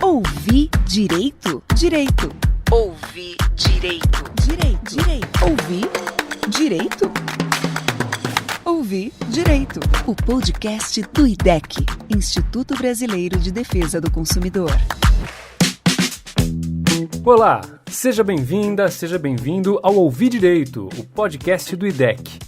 Ouvir direito? Direito. Ouvir direito? Direito. Direito. Ouvir direito? Ouvir direito. O podcast do IDEC, Instituto Brasileiro de Defesa do Consumidor. Olá, seja bem-vinda, seja bem-vindo ao Ouvir Direito, o podcast do IDEC.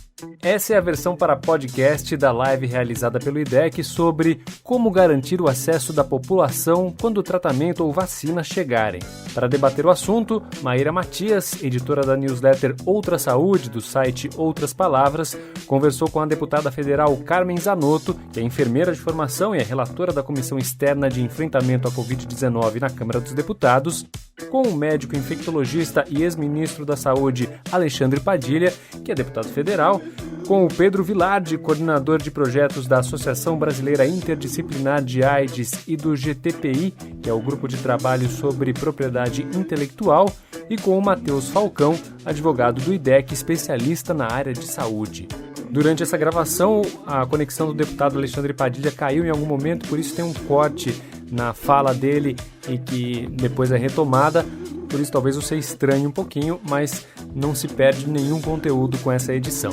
Essa é a versão para podcast da live realizada pelo IDEC sobre como garantir o acesso da população quando o tratamento ou vacina chegarem. Para debater o assunto, Maíra Matias, editora da newsletter Outra Saúde, do site Outras Palavras, conversou com a deputada federal Carmen Zanotto, que é enfermeira de formação e é relatora da Comissão Externa de Enfrentamento à Covid-19 na Câmara dos Deputados, com o médico infectologista e ex-ministro da Saúde Alexandre Padilha, que é deputado federal, com o Pedro Vilardi, coordenador de projetos da Associação Brasileira Interdisciplinar de AIDS e do GTPI, que é o Grupo de Trabalho sobre Propriedade Intelectual, e com o Matheus Falcão, advogado do IDEC, especialista na área de saúde. Durante essa gravação, a conexão do deputado Alexandre Padilha caiu em algum momento, por isso tem um corte na fala dele e que depois é retomada, por isso talvez você estranhe um pouquinho, mas não se perde nenhum conteúdo com essa edição.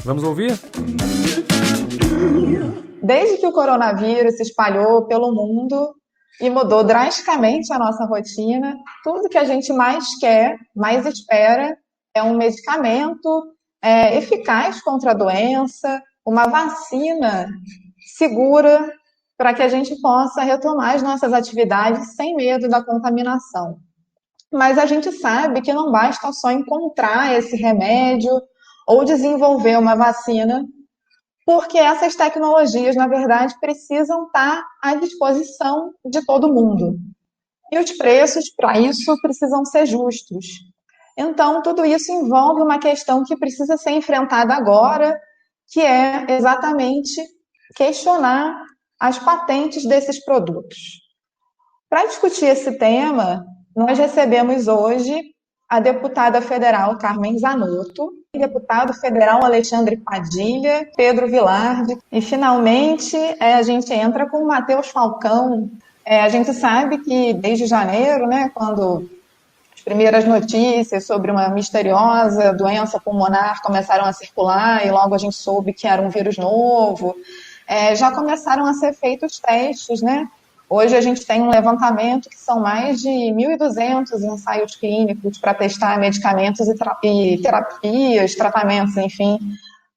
Vamos ouvir? Desde que o coronavírus se espalhou pelo mundo e mudou drasticamente a nossa rotina, tudo que a gente mais quer, mais espera, é um medicamento eficaz contra a doença, uma vacina segura para que a gente possa retomar as nossas atividades sem medo da contaminação. Mas a gente sabe que não basta só encontrar esse remédio ou desenvolver uma vacina, porque essas tecnologias, na verdade, precisam estar à disposição de todo mundo. E os preços, para isso, precisam ser justos. Então, tudo isso envolve uma questão que precisa ser enfrentada agora, que é exatamente questionar as patentes desses produtos. Para discutir esse tema, nós recebemos hoje a deputada federal Carmen Zanotto, deputado federal Alexandre Padilha, Pedro Vilardi, e finalmente a gente entra com o Matheus Falcão. A gente sabe que desde janeiro, quando as primeiras notícias sobre uma misteriosa doença pulmonar começaram a circular e logo a gente soube que era um vírus novo, já começaram a ser feitos testes, Hoje a gente tem um levantamento que são mais de 1.200 ensaios clínicos para testar medicamentos e terapias, tratamentos, enfim,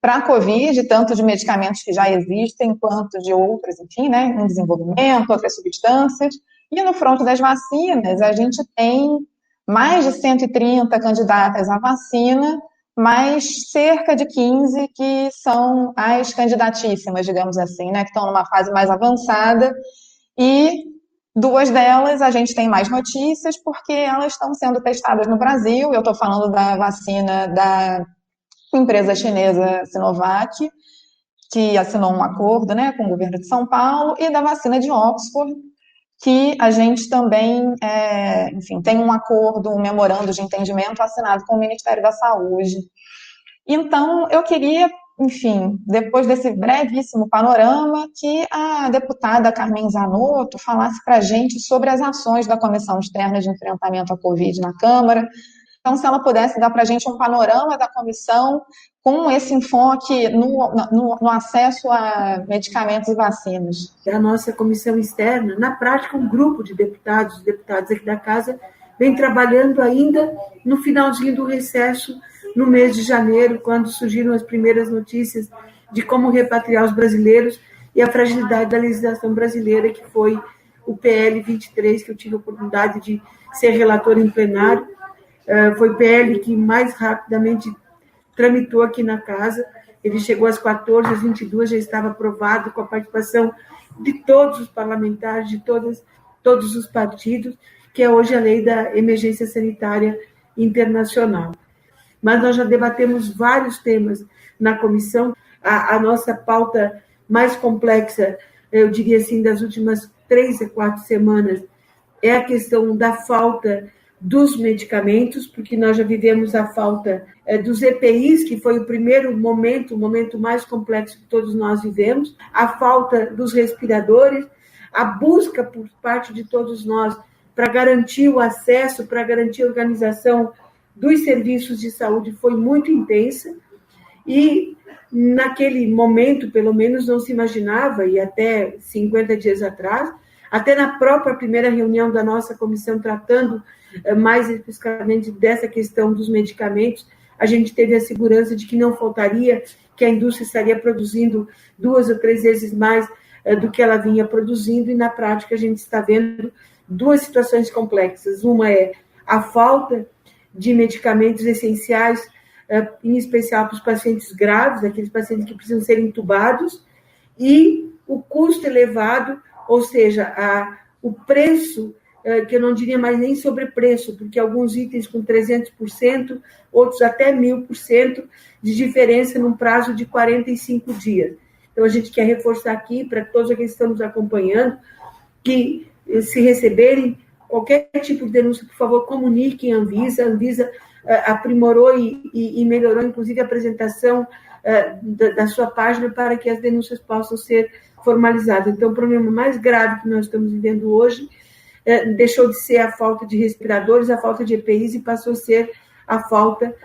para a Covid, tanto de medicamentos que já existem, quanto de outros, enfim, em desenvolvimento, outras substâncias. E no fronte das vacinas, a gente tem mais de 130 candidatas à vacina, mais cerca de 15 que são as candidatíssimas, digamos assim, que estão numa fase mais avançada. E duas delas a gente tem mais notícias porque elas estão sendo testadas no Brasil. Eu estou falando da vacina da empresa chinesa Sinovac, que assinou um acordo com o governo de São Paulo, e da vacina de Oxford, que a gente também tem um acordo, um memorando de entendimento assinado com o Ministério da Saúde. Então, eu queria, depois desse brevíssimo panorama, que a deputada Carmen Zanotto falasse para a gente sobre as ações da Comissão Externa de Enfrentamento à Covid na Câmara. Então, se ela pudesse dar para a gente um panorama da comissão com esse enfoque no acesso a medicamentos e vacinas. A nossa comissão externa, na prática, um grupo de deputados aqui da casa, vem trabalhando ainda no finalzinho do recesso, no mês de janeiro, quando surgiram as primeiras notícias de como repatriar os brasileiros e a fragilidade da legislação brasileira, que foi o PL 23, que eu tive a oportunidade de ser relator em plenário. Foi o PL que mais rapidamente tramitou aqui na casa. Ele chegou às 14, às 22, já estava aprovado, com a participação de todos os parlamentares, de todos os partidos, que é hoje a Lei da Emergência Sanitária Internacional. Mas nós já debatemos vários temas na comissão. A nossa pauta mais complexa, eu diria assim, das últimas 3 a 4 semanas, é a questão da falta dos medicamentos, porque nós já vivemos a falta dos EPIs, que foi o primeiro momento, o momento mais complexo que todos nós vivemos, a falta dos respiradores, a busca por parte de todos nós para garantir o acesso, para garantir a organização dos serviços de saúde foi muito intensa, e naquele momento, pelo menos, não se imaginava, e até 50 dias atrás, até na própria primeira reunião da nossa comissão, tratando mais especificamente dessa questão dos medicamentos, a gente teve a segurança de que não faltaria, que a indústria estaria produzindo 2 ou 3 vezes mais do que ela vinha produzindo, e na prática a gente está vendo 2 situações complexas. Uma é a falta de medicamentos essenciais, em especial para os pacientes graves, aqueles pacientes que precisam ser entubados, e o custo elevado, ou seja, o preço, que eu não diria mais nem sobrepreço, porque alguns itens com 300%, outros até 1000% de diferença num prazo de 45 dias. Então, a gente quer reforçar aqui, para todos aqueles que estão nos acompanhando, que se receberem qualquer tipo de denúncia, por favor, comuniquem a Anvisa. A Anvisa aprimorou e melhorou, inclusive, a apresentação da sua página para que as denúncias possam ser formalizadas. Então, o problema mais grave que nós estamos vivendo hoje deixou de ser a falta de respiradores, a falta de EPIs, e passou a ser a falta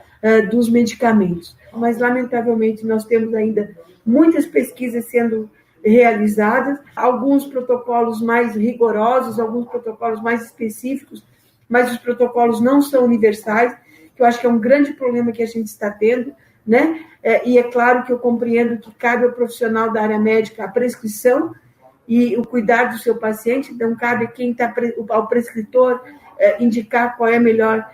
dos medicamentos. Mas, lamentavelmente, nós temos ainda muitas pesquisas sendo realizadas, alguns protocolos mais rigorosos, alguns protocolos mais específicos, mas os protocolos não são universais, que eu acho que é um grande problema que a gente está tendo, né? E é claro que eu compreendo que cabe ao profissional da área médica a prescrição e o cuidado do seu paciente, então cabe ao prescritor indicar qual é a melhor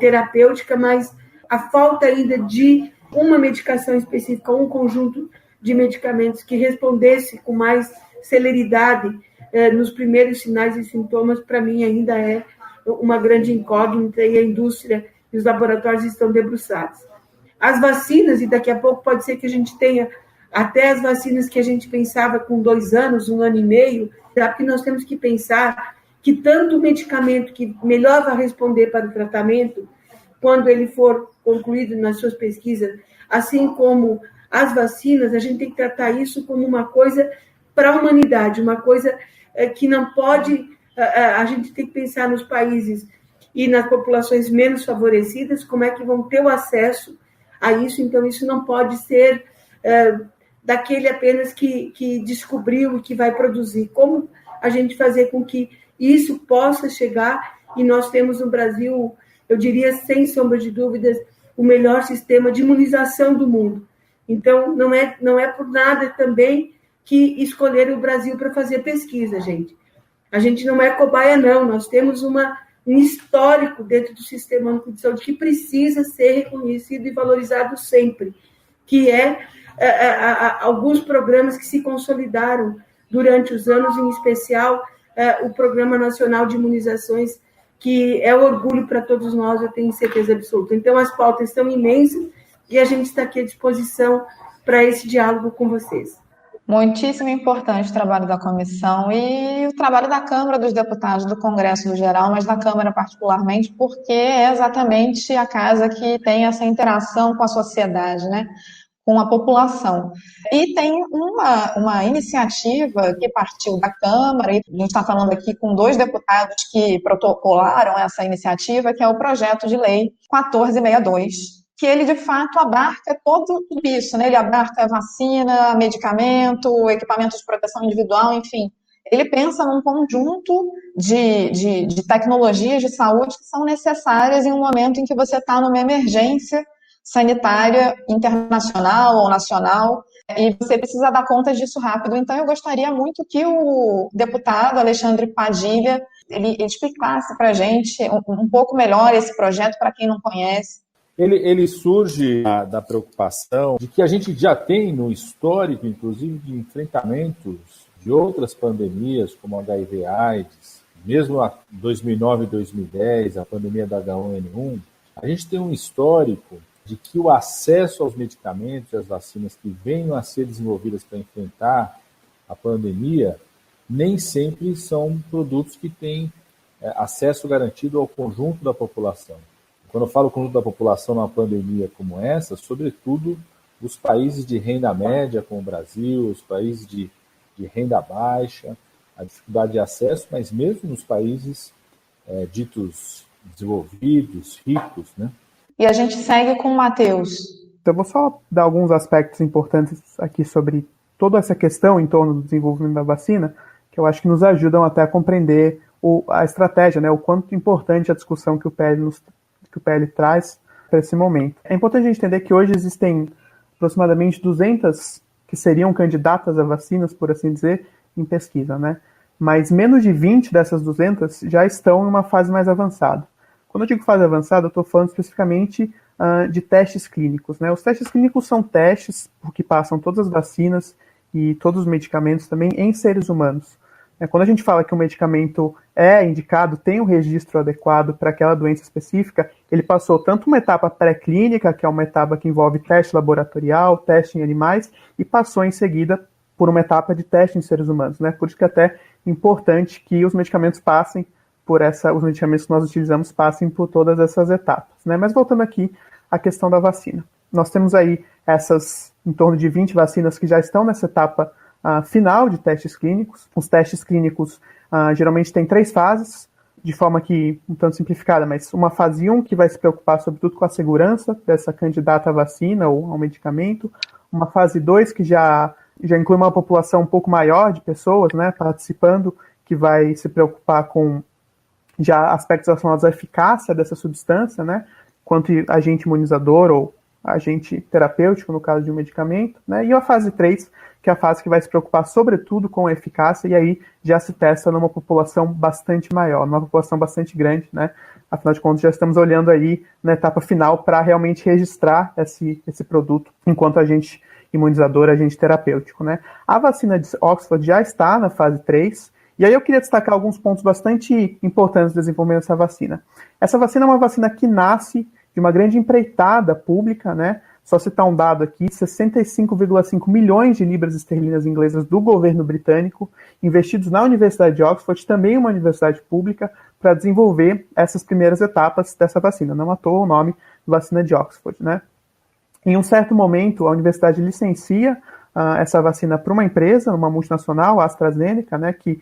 terapêutica, mas a falta ainda de uma medicação específica, um conjunto de medicamentos que respondesse com mais celeridade nos primeiros sinais e sintomas, para mim ainda é uma grande incógnita, e a indústria e os laboratórios estão debruçados. As vacinas, e daqui a pouco pode ser que a gente tenha até as vacinas que a gente pensava com 2 anos, 1 ano e meio, porque nós temos que pensar que tanto o medicamento que melhor vai responder para o tratamento, quando ele for concluído nas suas pesquisas, assim como as vacinas, a gente tem que tratar isso como uma coisa para a humanidade, uma coisa que não pode, a gente tem que pensar nos países e nas populações menos favorecidas, como é que vão ter o acesso a isso. Então, isso não pode ser daquele apenas que descobriu e que vai produzir. Como a gente fazer com que isso possa chegar, e nós temos no Brasil, eu diria, sem sombra de dúvidas, o melhor sistema de imunização do mundo. Então, não é por nada também que escolheram o Brasil para fazer pesquisa, gente. A gente não é cobaia, não. Nós temos um histórico dentro do Sistema Único de Saúde que precisa ser reconhecido e valorizado sempre, que é alguns programas que se consolidaram durante os anos, em especial o Programa Nacional de Imunizações, que é um orgulho para todos nós, eu tenho certeza absoluta. Então, as pautas estão imensas e a gente está aqui à disposição para esse diálogo com vocês. Muitíssimo importante o trabalho da comissão e o trabalho da Câmara dos Deputados, do Congresso no geral, mas da Câmara particularmente, porque é exatamente a casa que tem essa interação com a sociedade, né? Com a população. E tem uma iniciativa que partiu da Câmara, e a gente está falando aqui com 2 deputados que protocolaram essa iniciativa, que é o projeto de lei 1462, que ele, de fato, abarca tudo isso, né? Ele abarca vacina, medicamento, equipamento de proteção individual, enfim. Ele pensa num conjunto de tecnologias de saúde que são necessárias em um momento em que você está numa emergência sanitária internacional ou nacional, e você precisa dar conta disso rápido. Então, eu gostaria muito que o deputado Alexandre Padilha ele explicasse para a gente um pouco melhor esse projeto, para quem não conhece. Ele surge da preocupação de que a gente já tem no histórico, inclusive, de enfrentamentos de outras pandemias, como HIV/AIDS, mesmo a 2009 e 2010, a pandemia da H1N1, a gente tem um histórico de que o acesso aos medicamentos e às vacinas que venham a ser desenvolvidas para enfrentar a pandemia nem sempre são produtos que têm acesso garantido ao conjunto da população. Quando eu falo conjunto da população numa pandemia como essa, sobretudo os países de renda média, como o Brasil, os países de renda baixa, a dificuldade de acesso, mas mesmo nos países ditos desenvolvidos, ricos, né? E a gente segue com o Matheus. Eu vou só dar alguns aspectos importantes aqui sobre toda essa questão em torno do desenvolvimento da vacina, que eu acho que nos ajudam até a compreender a estratégia, né, o quanto importante a discussão que o PL traz para esse momento. É importante a gente entender que hoje existem aproximadamente 200 que seriam candidatas a vacinas, por assim dizer, em pesquisa, né? Mas menos de 20 dessas 200 já estão em uma fase mais avançada. Quando eu digo fase avançada, eu estou falando especificamente de testes clínicos, né? Os testes clínicos são testes que passam todas as vacinas e todos os medicamentos também em seres humanos. Quando a gente fala que um medicamento é indicado, tem um registro adequado para aquela doença específica, ele passou tanto uma etapa pré-clínica, que é uma etapa que envolve teste laboratorial, teste em animais, e passou em seguida por uma etapa de teste em seres humanos, né? Por isso que é até importante que os medicamentos passem por os medicamentos que nós utilizamos passem por todas essas etapas, né? Mas voltando aqui à questão da vacina. Nós temos aí em torno de 20 vacinas que já estão nessa etapa final de testes clínicos. Os testes clínicos geralmente têm 3 fases, de forma que, um tanto simplificada, mas uma fase 1 que vai se preocupar sobretudo com a segurança dessa candidata à vacina ou ao medicamento, uma fase 2 que já inclui uma população um pouco maior de pessoas, né, participando, que vai se preocupar com já aspectos relacionados à eficácia dessa substância, né, quanto agente imunizador ou agente terapêutico, no caso de um medicamento, né, e a fase 3, que é a fase que vai se preocupar sobretudo com a eficácia, e aí já se testa numa população bastante maior, numa população bastante grande, né, afinal de contas já estamos olhando aí na etapa final para realmente registrar esse produto enquanto agente imunizador, agente terapêutico, né. A vacina de Oxford já está na fase 3, e aí eu queria destacar alguns pontos bastante importantes do desenvolvimento dessa vacina. Essa vacina é uma vacina que nasce de uma grande empreitada pública, né? Só citar um dado aqui, 65,5 milhões de libras esterlinas inglesas do governo britânico, investidos na Universidade de Oxford, também uma universidade pública, para desenvolver essas primeiras etapas dessa vacina. Não à toa o nome vacina de Oxford, né? Em um certo momento, a universidade licencia essa vacina para uma empresa, uma multinacional, a AstraZeneca, né, que,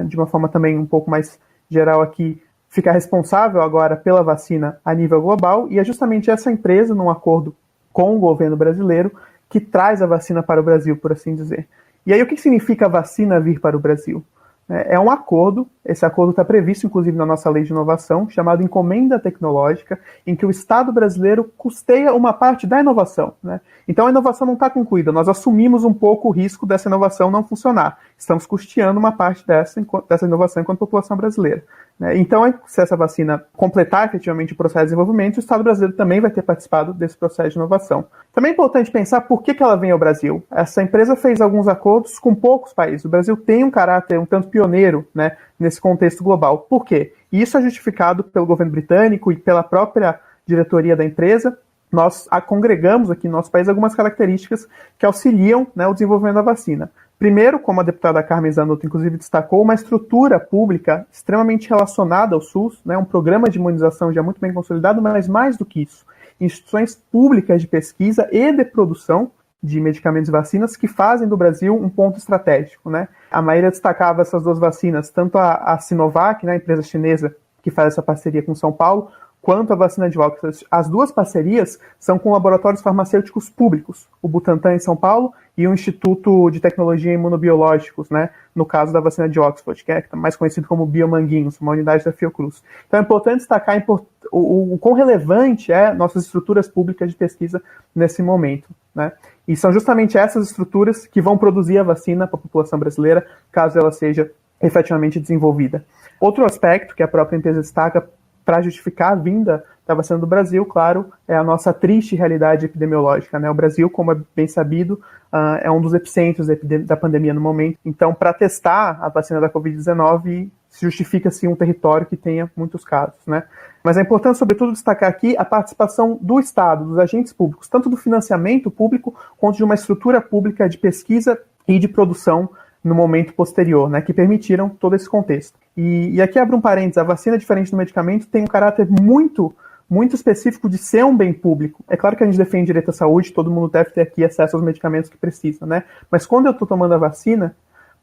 de uma forma também um pouco mais geral aqui, fica responsável agora pela vacina a nível global, e é justamente essa empresa, num acordo com o governo brasileiro, que traz a vacina para o Brasil, por assim dizer. E aí o que significa a vacina vir para o Brasil? É um acordo, esse acordo está previsto inclusive na nossa lei de inovação, chamado Encomenda Tecnológica, em que o Estado brasileiro custeia uma parte da inovação, né? Então a inovação não está concluída, nós assumimos um pouco o risco dessa inovação não funcionar. Estamos custeando uma parte dessa inovação enquanto população brasileira, né? Então, se essa vacina completar efetivamente o processo de desenvolvimento, o Estado brasileiro também vai ter participado desse processo de inovação. Também é importante pensar por que ela vem ao Brasil. Essa empresa fez alguns acordos com poucos países. O Brasil tem um caráter um tanto pioneiro, né, nesse contexto global. Por quê? E isso é justificado pelo governo britânico e pela própria diretoria da empresa. Nós congregamos aqui no nosso país algumas características que auxiliam, né, o desenvolvimento da vacina. Primeiro, como a deputada Carmen Zanotto, inclusive, destacou, uma estrutura pública extremamente relacionada ao SUS, né, um programa de imunização já muito bem consolidado, mas mais do que isso, instituições públicas de pesquisa e de produção de medicamentos e vacinas que fazem do Brasil um ponto estratégico, né? A Maíra destacava essas duas vacinas, tanto a Sinovac, né, a empresa chinesa que faz essa parceria com São Paulo, quanto a vacina de Oxford. As duas parcerias são com laboratórios farmacêuticos públicos, o Butantan em São Paulo e o Instituto de Tecnologia em Imunobiológicos, né, no caso da vacina de Oxford, que é mais conhecido como Biomanguinhos, uma unidade da Fiocruz. Então é importante destacar o quão relevante é nossas estruturas públicas de pesquisa nesse momento, né? E são justamente essas estruturas que vão produzir a vacina para a população brasileira, caso ela seja efetivamente desenvolvida. Outro aspecto que a própria empresa destaca para justificar a vinda da vacina do Brasil, claro, é a nossa triste realidade epidemiológica, né? O Brasil, como é bem sabido, é um dos epicentros da pandemia no momento. Então, para testar a vacina da Covid-19, se justifica-se um território que tenha muitos casos, né? Mas é importante, sobretudo, destacar aqui a participação do Estado, dos agentes públicos, tanto do financiamento público, quanto de uma estrutura pública de pesquisa e de produção no momento posterior, né, que permitiram todo esse contexto. E aqui abro um parênteses, a vacina, diferente do medicamento, tem um caráter muito específico de ser um bem público. É claro que a gente defende direito à saúde, todo mundo deve ter aqui acesso aos medicamentos que precisa, né? Mas quando eu estou tomando a vacina,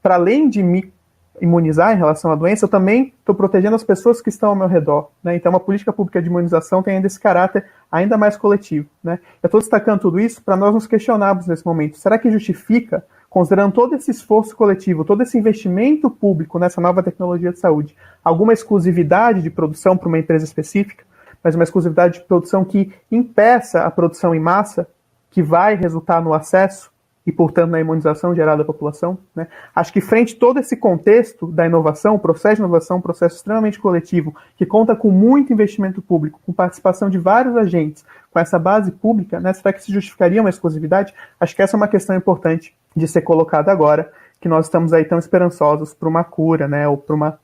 para além de me imunizar em relação à doença, eu também estou protegendo as pessoas que estão ao meu redor, né? Então, uma política pública de imunização tem ainda esse caráter ainda mais coletivo, né? Eu estou destacando tudo isso para nós nos questionarmos nesse momento. Será que justifica, considerando todo esse esforço coletivo, todo esse investimento público nessa nova tecnologia de saúde, alguma exclusividade de produção para uma empresa específica, mas uma exclusividade de produção que impeça a produção em massa, que vai resultar no acesso e, portanto, na imunização geral da população, né? Acho que frente a todo esse contexto da inovação, o processo de inovação é um processo extremamente coletivo, que conta com muito investimento público, com participação de vários agentes, com essa base pública, né? Será que se justificaria uma exclusividade? Acho que essa é uma questão importante de ser colocada agora, que nós estamos aí tão esperançosos por uma cura, né? Ou por uma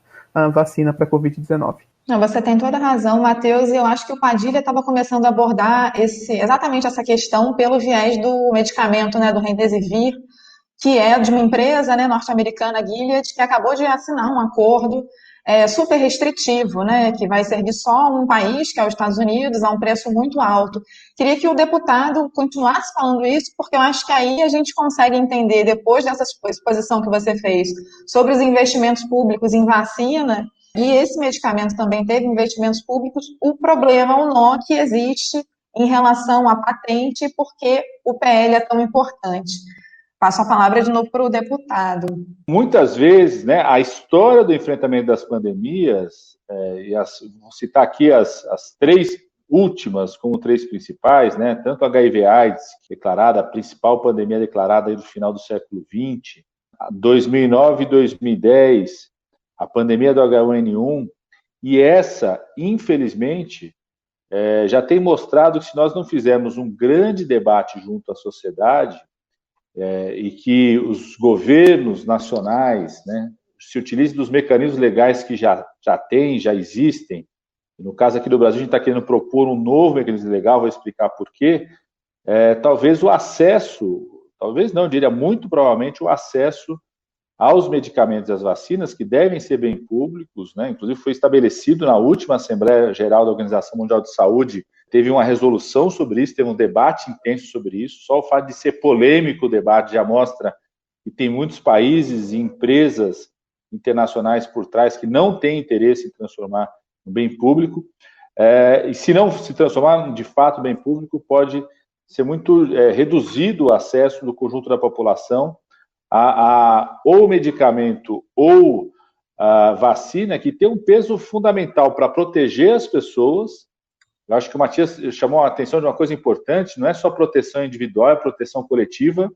vacina para a Covid-19. Não, você tem toda a razão, Matheus, e eu acho que o Padilha estava começando a abordar exatamente essa questão pelo viés do medicamento, né, do Remdesivir, que é de uma empresa, né, norte-americana, Gilead, que acabou de assinar um acordo super restritivo, né, que vai servir só um país, que é os Estados Unidos, a um preço muito alto. Queria que o deputado continuasse falando isso, porque eu acho que aí a gente consegue entender, depois dessa exposição que você fez, sobre os investimentos públicos em vacina, e esse medicamento também teve investimentos públicos, o problema, o nó que existe em relação à patente, porque o PL é tão importante. Passo a palavra de novo para o deputado. Muitas vezes, né, a história do enfrentamento das pandemias, vou citar aqui as três últimas como três principais, né, tanto a HIV/AIDS, declarada, a principal pandemia declarada aí no final do século XX, 2009 e 2010, a pandemia do H1N1, e essa, infelizmente, já tem mostrado que se nós não fizermos um grande debate junto à sociedade, e que os governos nacionais, né, se utilizem dos mecanismos legais que já existem, no caso aqui do Brasil a gente está querendo propor um novo mecanismo legal, vou explicar por quê, talvez o acesso, talvez não, eu diria muito provavelmente o acesso aos medicamentos e às vacinas, que devem ser bem públicos, né? Inclusive foi estabelecido na última Assembleia Geral da Organização Mundial de Saúde, teve uma resolução sobre isso, teve um debate intenso sobre isso, só o fato de ser polêmico o debate já mostra que tem muitos países e empresas internacionais por trás que não têm interesse em transformar no bem público, e se não se transformar de fato em bem público, pode ser muito reduzido o acesso do conjunto da população ou medicamento ou a vacina, que tem um peso fundamental para proteger as pessoas. Eu acho que o Matias chamou a atenção de uma coisa importante, não é só proteção individual, é proteção coletiva.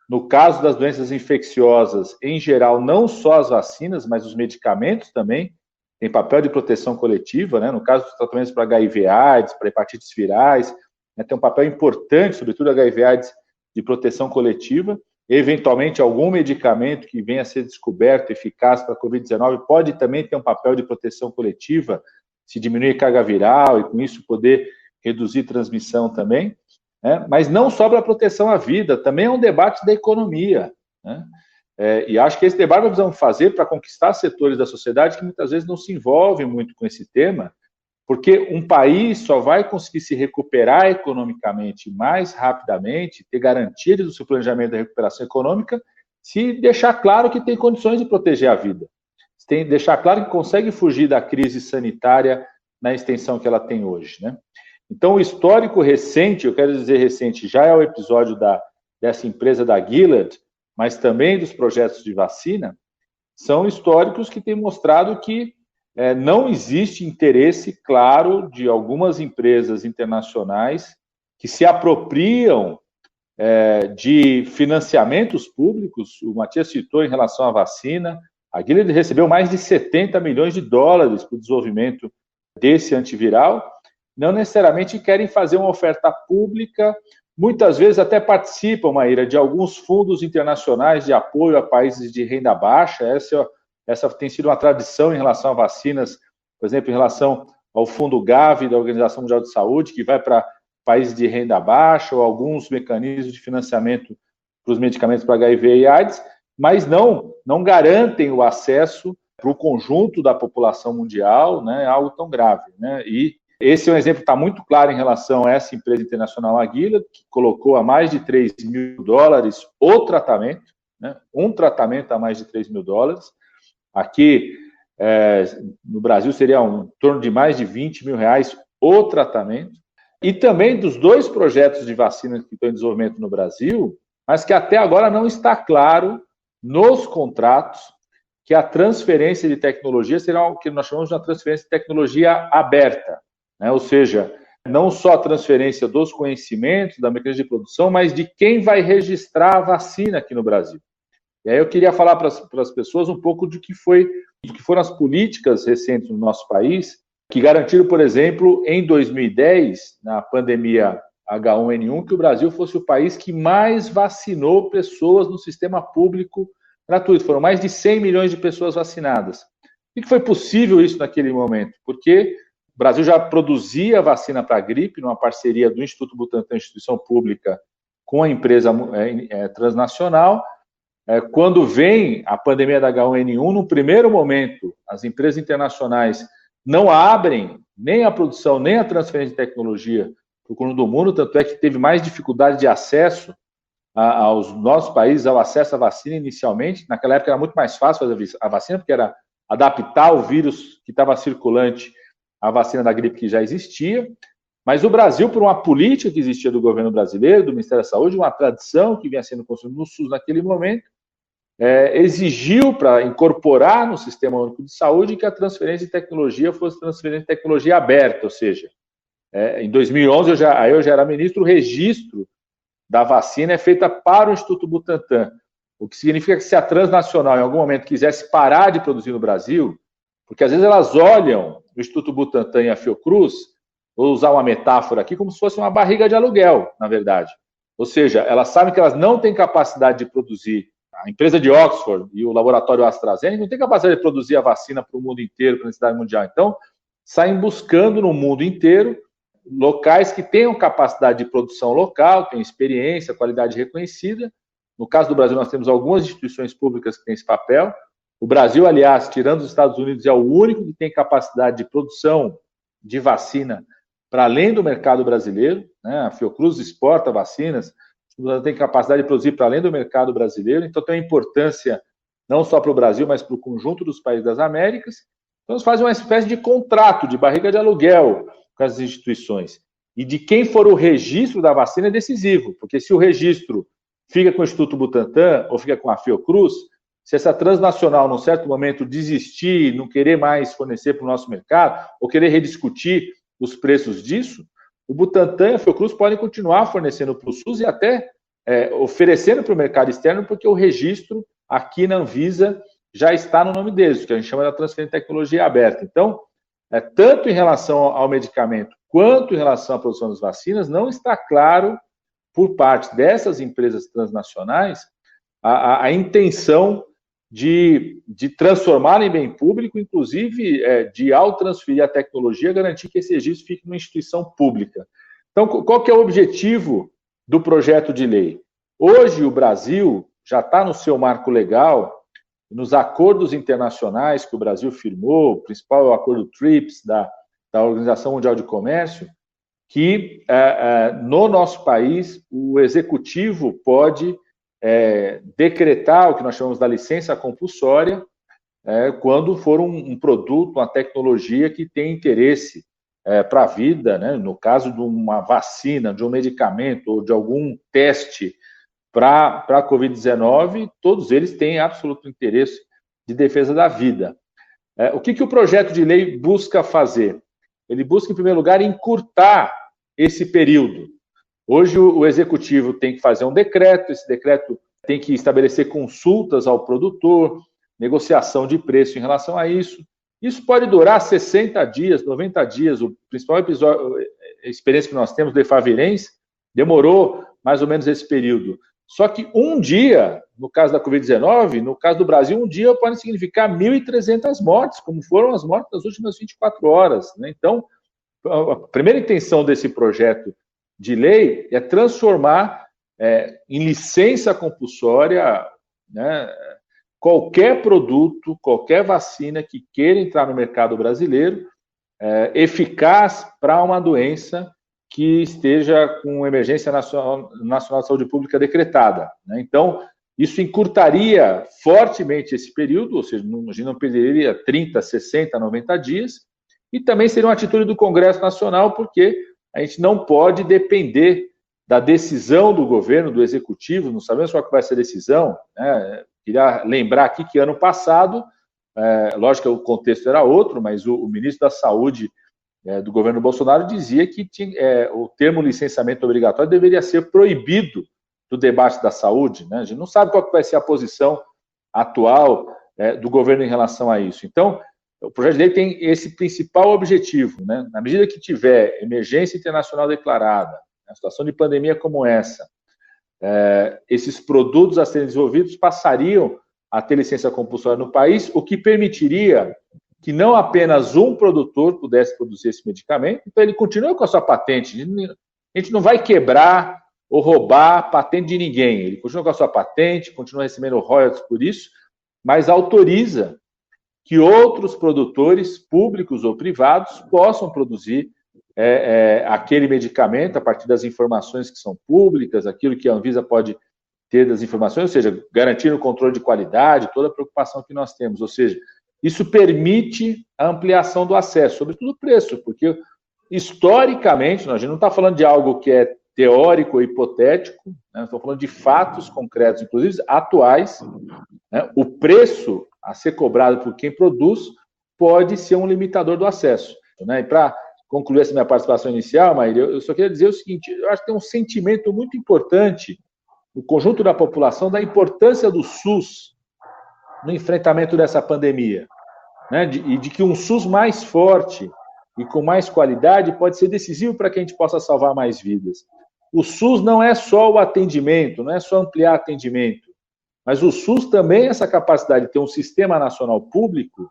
No caso das doenças infecciosas, em geral, não só as vacinas, mas os medicamentos também têm papel de proteção coletiva, né? No caso dos tratamentos para HIV/AIDS, para hepatites virais, né, tem um papel importante, sobretudo HIV/AIDS, de proteção coletiva. Eventualmente, algum medicamento que venha a ser descoberto eficaz para a Covid-19 pode também ter um papel de proteção coletiva, se diminuir a carga viral e, com isso, poder reduzir transmissão também, né? Mas não só para a proteção à vida, também é um debate da economia, né? E acho que esse debate nós precisamos fazer para conquistar setores da sociedade que muitas vezes não se envolvem muito com esse tema, porque um país só vai conseguir se recuperar economicamente mais rapidamente, ter garantia do seu planejamento da recuperação econômica, se deixar claro que tem condições de proteger a vida. Se deixar claro que consegue fugir da crise sanitária na extensão que ela tem hoje, né? Então, o histórico recente, eu quero dizer recente, já é o episódio dessa empresa da Gilead, mas também dos projetos de vacina, são históricos que têm mostrado que não existe interesse claro de algumas empresas internacionais que se apropriam de financiamentos públicos. O Matias citou em relação à vacina, a Gilead recebeu mais de 70 milhões de dólares para o desenvolvimento desse antiviral, não necessariamente querem fazer uma oferta pública, muitas vezes até participam, Maíra, de alguns fundos internacionais de apoio a países de renda baixa. Essa tem sido uma tradição em relação a vacinas, por exemplo, em relação ao fundo Gavi da Organização Mundial de Saúde, que vai para países de renda baixa, ou alguns mecanismos de financiamento para os medicamentos para HIV e AIDS, mas não garantem o acesso para o conjunto da população mundial, né, algo tão grave, né? E esse é um exemplo que está muito claro em relação a essa empresa internacional, a Gilead, que colocou a mais de 3 mil dólares o tratamento, né, um tratamento a mais de 3 mil dólares, Aqui, no Brasil, seria em torno de mais de R$20 mil o tratamento. E também dos 2 projetos de vacina que estão em desenvolvimento no Brasil, mas que até agora não está claro nos contratos que a transferência de tecnologia será o que nós chamamos de uma transferência de tecnologia aberta, né? Ou seja, não só a transferência dos conhecimentos, da mecanismo de produção, mas de quem vai registrar a vacina aqui no Brasil. E aí eu queria falar para as pessoas um pouco do que foram as políticas recentes no nosso país, que garantiram, por exemplo, em 2010, na pandemia H1N1, que o Brasil fosse o país que mais vacinou pessoas no sistema público gratuito. Foram mais de 100 milhões de pessoas vacinadas. Por que foi possível isso naquele momento? Porque o Brasil já produzia vacina para a gripe, numa parceria do Instituto Butantan, instituição pública, com a empresa transnacional. Quando vem a pandemia da H1N1, no primeiro momento, as empresas internacionais não abrem nem a produção, nem a transferência de tecnologia para o conjunto do mundo, tanto é que teve mais dificuldade de acesso aos nossos países, ao acesso à vacina inicialmente. Naquela época era muito mais fácil fazer a vacina, porque era adaptar o vírus que estava circulante à vacina da gripe que já existia. Mas o Brasil, por uma política que existia do governo brasileiro, do Ministério da Saúde, uma tradição que vinha sendo construída no SUS naquele momento, exigiu para incorporar no Sistema Único de Saúde que a transferência de tecnologia fosse transferência de tecnologia aberta, ou seja, em 2011, eu já era ministro, o registro da vacina é feita para o Instituto Butantan, o que significa que se a transnacional em algum momento quisesse parar de produzir no Brasil, porque às vezes elas olham o Instituto Butantan e a Fiocruz, vou usar uma metáfora aqui, como se fosse uma barriga de aluguel, na verdade. Ou seja, elas sabem que elas não têm capacidade de produzir. A empresa de Oxford e o laboratório AstraZeneca não têm capacidade de produzir a vacina para o mundo inteiro, para a necessidade mundial. Então, saem buscando no mundo inteiro locais que tenham capacidade de produção local, tenham experiência, qualidade reconhecida. No caso do Brasil, nós temos algumas instituições públicas que têm esse papel. O Brasil, aliás, tirando os Estados Unidos, é o único que tem capacidade de produção de vacina para além do mercado brasileiro, né? A Fiocruz exporta vacinas, tem capacidade de produzir para além do mercado brasileiro, então tem uma importância não só para o Brasil, mas para o conjunto dos países das Américas. Então, eles fazem uma espécie de contrato, de barriga de aluguel com as instituições. E de quem for o registro da vacina é decisivo, porque se o registro fica com o Instituto Butantan ou fica com a Fiocruz, se essa transnacional, num certo momento, desistir, não querer mais fornecer para o nosso mercado, ou querer rediscutir os preços disso, o Butantan e a Fiocruz podem continuar fornecendo para o SUS e até oferecendo para o mercado externo, porque o registro aqui na Anvisa já está no nome deles, que a gente chama de transferência de tecnologia aberta. Então, tanto em relação ao medicamento quanto em relação à produção das vacinas, não está claro, por parte dessas empresas transnacionais, a intenção de transformar em bem público, inclusive de, ao transferir a tecnologia, garantir que esse registro fique numa instituição pública. Então, qual que é o objetivo do projeto de lei? Hoje, o Brasil já está no seu marco legal, nos acordos internacionais que o Brasil firmou, o principal é o acordo TRIPS, da Organização Mundial de Comércio, que no nosso país o executivo pode decretar o que nós chamamos da licença compulsória quando for um produto, uma tecnologia que tem interesse para a vida, né? No caso de uma vacina, de um medicamento ou de algum teste para a Covid-19, todos eles têm absoluto interesse de defesa da vida. O que o projeto de lei busca fazer? Ele busca, em primeiro lugar, encurtar esse período. Hoje, o executivo tem que fazer um decreto, esse decreto tem que estabelecer consultas ao produtor, negociação de preço em relação a isso. Isso pode durar 60 dias, 90 dias. O principal experiência que nós temos do Efavirenz demorou mais ou menos esse período. Só que um dia, no caso da Covid-19, no caso do Brasil, um dia pode significar 1.300 mortes, como foram as mortes das últimas 24 horas. Né? Então, a primeira intenção desse projeto de lei é transformar em licença compulsória, né, qualquer produto, qualquer vacina que queira entrar no mercado brasileiro, eficaz para uma doença que esteja com emergência nacional de saúde pública decretada. Né? Então, Isso encurtaria fortemente esse período, ou seja, a gente não perderia 30, 60, 90 dias, e também seria uma atitude do Congresso Nacional, porque a gente não pode depender da decisão do governo, do executivo, não sabemos qual que vai ser a decisão, né? Queria lembrar aqui que ano passado, lógico que o contexto era outro, mas o ministro da Saúde do governo Bolsonaro dizia que o termo licenciamento obrigatório deveria ser proibido do debate da saúde, né? A gente não sabe qual que vai ser a posição atual do governo em relação a isso. Então, o projeto de lei tem esse principal objetivo, né? Na medida que tiver emergência internacional declarada, uma situação de pandemia como essa, esses produtos a serem desenvolvidos passariam a ter licença compulsória no país, o que permitiria que não apenas um produtor pudesse produzir esse medicamento, então ele continua com a sua patente. A gente não vai quebrar ou roubar a patente de ninguém. Ele continua com a sua patente, continua recebendo royalties por isso, mas autoriza que outros produtores, públicos ou privados, possam produzir aquele medicamento a partir das informações que são públicas, aquilo que a Anvisa pode ter das informações, ou seja, garantir o controle de qualidade, toda a preocupação que nós temos. Ou seja, isso permite a ampliação do acesso, sobretudo o preço, porque historicamente, a gente não está falando de algo que é teórico ou hipotético, né? Estamos falando de fatos concretos, inclusive atuais, né? O preço a ser cobrado por quem produz pode ser um limitador do acesso, né? E para concluir essa minha participação inicial, Maíra, eu só queria dizer o seguinte: eu acho que tem um sentimento muito importante no conjunto da população da importância do SUS no enfrentamento dessa pandemia, né? E de que um SUS mais forte e com mais qualidade pode ser decisivo para que a gente possa salvar mais vidas. O SUS não é só o atendimento, não é só ampliar atendimento, mas o SUS também é essa capacidade de ter um sistema nacional público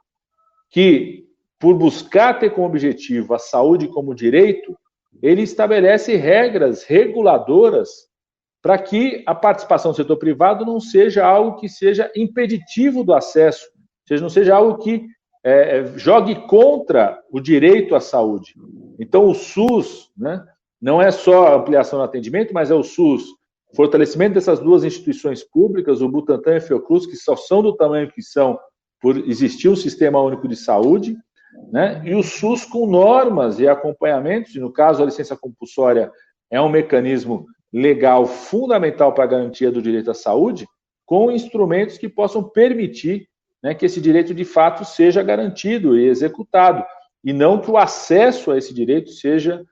que, por buscar ter como objetivo a saúde como direito, ele estabelece regras reguladoras para que a participação do setor privado não seja algo que seja impeditivo do acesso, não seja algo que jogue contra o direito à saúde. Então, o SUS, né, não é só a ampliação do atendimento, mas é o SUS, fortalecimento dessas duas instituições públicas, o Butantan e a Fiocruz, que só são do tamanho que são por existir um sistema único de saúde, né, e o SUS com normas e acompanhamentos, e no caso a licença compulsória é um mecanismo legal fundamental para a garantia do direito à saúde, com instrumentos que possam permitir, né, que esse direito de fato seja garantido e executado, e não que o acesso a esse direito seja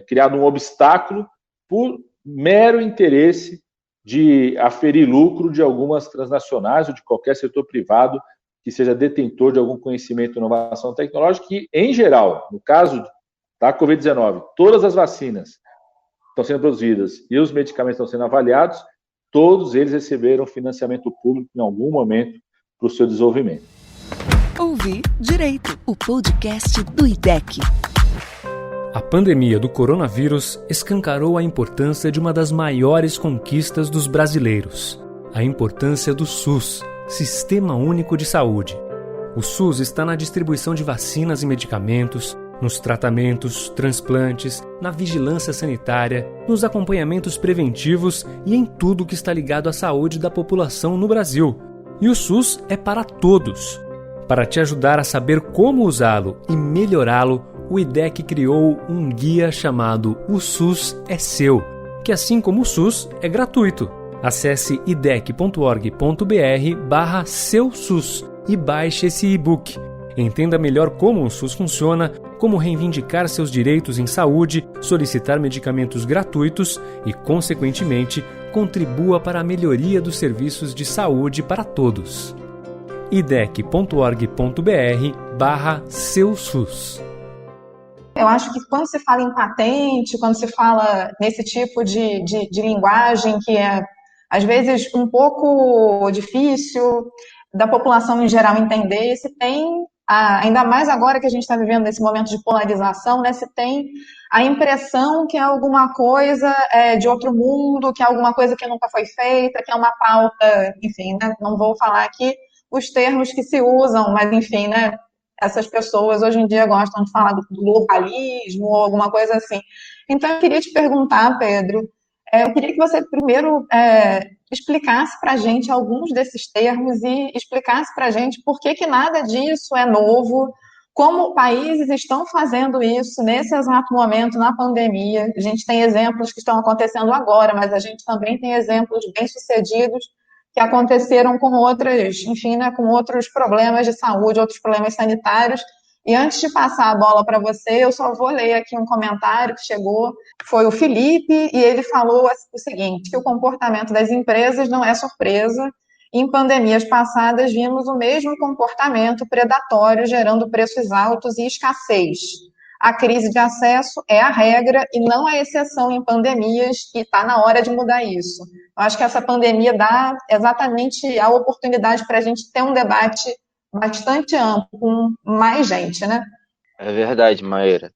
criado um obstáculo por mero interesse de aferir lucro de algumas transnacionais ou de qualquer setor privado que seja detentor de algum conhecimento e inovação tecnológica, que, em geral, no caso da Covid-19, todas as vacinas estão sendo produzidas e os medicamentos estão sendo avaliados, todos eles receberam financiamento público em algum momento para o seu desenvolvimento. Ouvir Direito, o podcast do IDEC. A pandemia do coronavírus escancarou a importância de uma das maiores conquistas dos brasileiros, a importância do SUS, Sistema Único de Saúde. O SUS está na distribuição de vacinas e medicamentos, nos tratamentos, transplantes, na vigilância sanitária, nos acompanhamentos preventivos e em tudo que está ligado à saúde da população no Brasil. E o SUS é para todos. Para te ajudar a saber como usá-lo e melhorá-lo, o IDEC criou um guia chamado O SUS é Seu, que assim como o SUS é gratuito. Acesse idec.org.br/SeuSUS e baixe esse e-book. Entenda melhor como o SUS funciona, como reivindicar seus direitos em saúde, solicitar medicamentos gratuitos e, consequentemente, contribua para a melhoria dos serviços de saúde para todos. idec.org.br/SeuSUS. Eu acho que quando se fala em patente, quando se fala nesse tipo de linguagem que é, às vezes, um pouco difícil da população em geral entender, se tem, ainda mais agora que a gente está vivendo esse momento de polarização, né, se tem a impressão que é alguma coisa de outro mundo, que é alguma coisa que nunca foi feita, que é uma pauta, enfim, né, não vou falar aqui os termos que se usam, mas enfim, né, essas pessoas hoje em dia gostam de falar do globalismo ou alguma coisa assim. Então, eu queria te perguntar, Pedro, Eu queria que você primeiro explicasse para a gente alguns desses termos e explicasse para a gente por que que nada disso é novo, como países estão fazendo isso nesse exato momento, na pandemia. A gente tem exemplos que estão acontecendo agora, mas a gente também tem exemplos bem-sucedidos que aconteceram com outras, enfim, né, com outros problemas de saúde, outros problemas sanitários. E antes de passar a bola para você, eu só vou ler aqui um comentário que chegou, foi o Felipe, e ele falou o seguinte, que o comportamento das empresas não é surpresa. Em pandemias passadas, vimos o mesmo comportamento predatório, gerando preços altos e escassez. A crise de acesso é a regra e não a exceção em pandemias, e está na hora de mudar isso. Eu acho que essa pandemia dá exatamente a oportunidade para a gente ter um debate bastante amplo, com mais gente, né? É verdade, Maíra.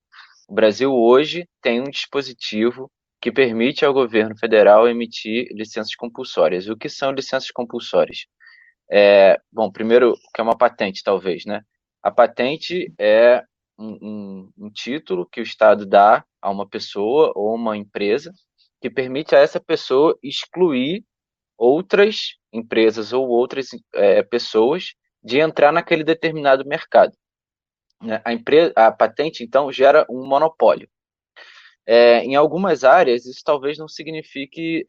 O Brasil hoje tem um dispositivo que permite ao governo federal emitir licenças compulsórias. O que são licenças compulsórias? Bom, primeiro, o que é uma patente, talvez, né? A patente é um título que o Estado dá a uma pessoa ou uma empresa que permite a essa pessoa excluir outras empresas ou outras pessoas de entrar naquele determinado mercado. Né? A patente, então, gera um monopólio. Em algumas áreas, isso talvez não signifique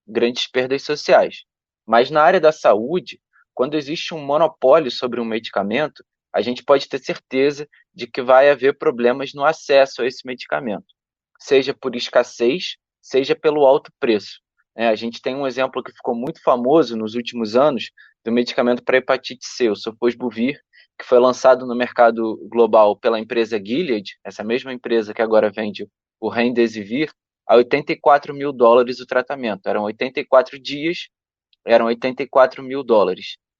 grandes perdas sociais, mas na área da saúde, quando existe um monopólio sobre um medicamento, a gente pode ter certeza de que vai haver problemas no acesso a esse medicamento, seja por escassez, seja pelo alto preço. A gente tem um exemplo que ficou muito famoso nos últimos anos do medicamento para hepatite C, o Sofosbuvir, que foi lançado no mercado global pela empresa Gilead, essa mesma empresa que agora vende o Remdesivir, a $84 mil o tratamento. Eram 84 dias, eram $84 mil,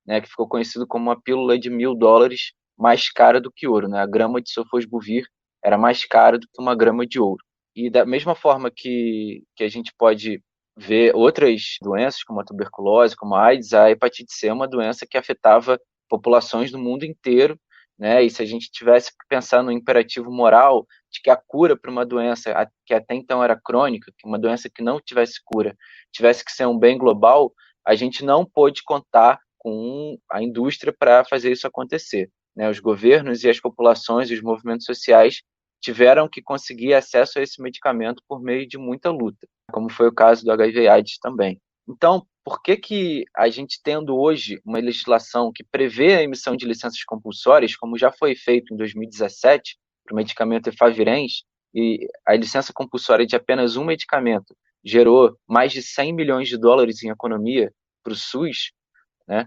né, que ficou conhecido como uma pílula de $1.000 mais cara do que ouro. Né? A grama de Sofosbuvir era mais cara do que uma grama de ouro. E da mesma forma que a gente pode ver outras doenças, como a tuberculose, como a AIDS, a hepatite C é uma doença que afetava populações do mundo inteiro, né? E se a gente tivesse que pensar no imperativo moral de que a cura para uma doença que até então era crônica, que uma doença que não tivesse cura, tivesse que ser um bem global, a gente não pôde contar com a indústria para fazer isso acontecer. Né? Os governos e as populações e os movimentos sociais tiveram que conseguir acesso a esse medicamento por meio de muita luta, como foi o caso do HIV/AIDS também. Então, por que a gente tendo hoje uma legislação que prevê a emissão de licenças compulsórias, como já foi feito em 2017 para o medicamento Efavirenz, e a licença compulsória de apenas um medicamento gerou mais de $100 milhões em economia para o SUS, né?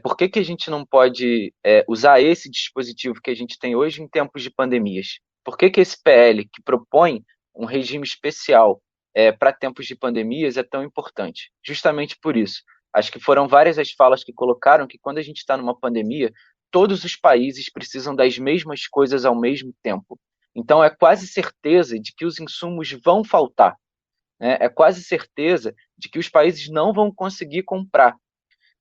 Por que a gente não pode usar esse dispositivo que a gente tem hoje em tempos de pandemias? Por que esse PL que propõe um regime especial para tempos de pandemias é tão importante? Justamente por isso. Acho que foram várias as falas que colocaram que quando a gente está numa pandemia, todos os países precisam das mesmas coisas ao mesmo tempo. Então é quase certeza de que os insumos vão faltar. Né? É quase certeza de que os países não vão conseguir comprar.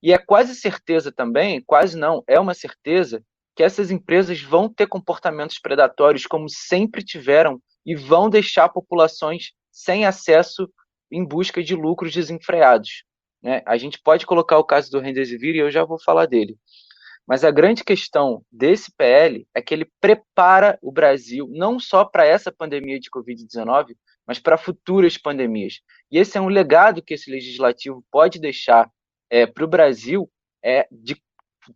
E é quase certeza também, quase não, é uma certeza que essas empresas vão ter comportamentos predatórios como sempre tiveram e vão deixar populações sem acesso em busca de lucros desenfreados. Né? A gente pode colocar o caso do Remdesivir e eu já vou falar dele. Mas a grande questão desse PL é que ele prepara o Brasil não só para essa pandemia de Covid-19, mas para futuras pandemias. E esse é um legado que esse legislativo pode deixar para o Brasil, de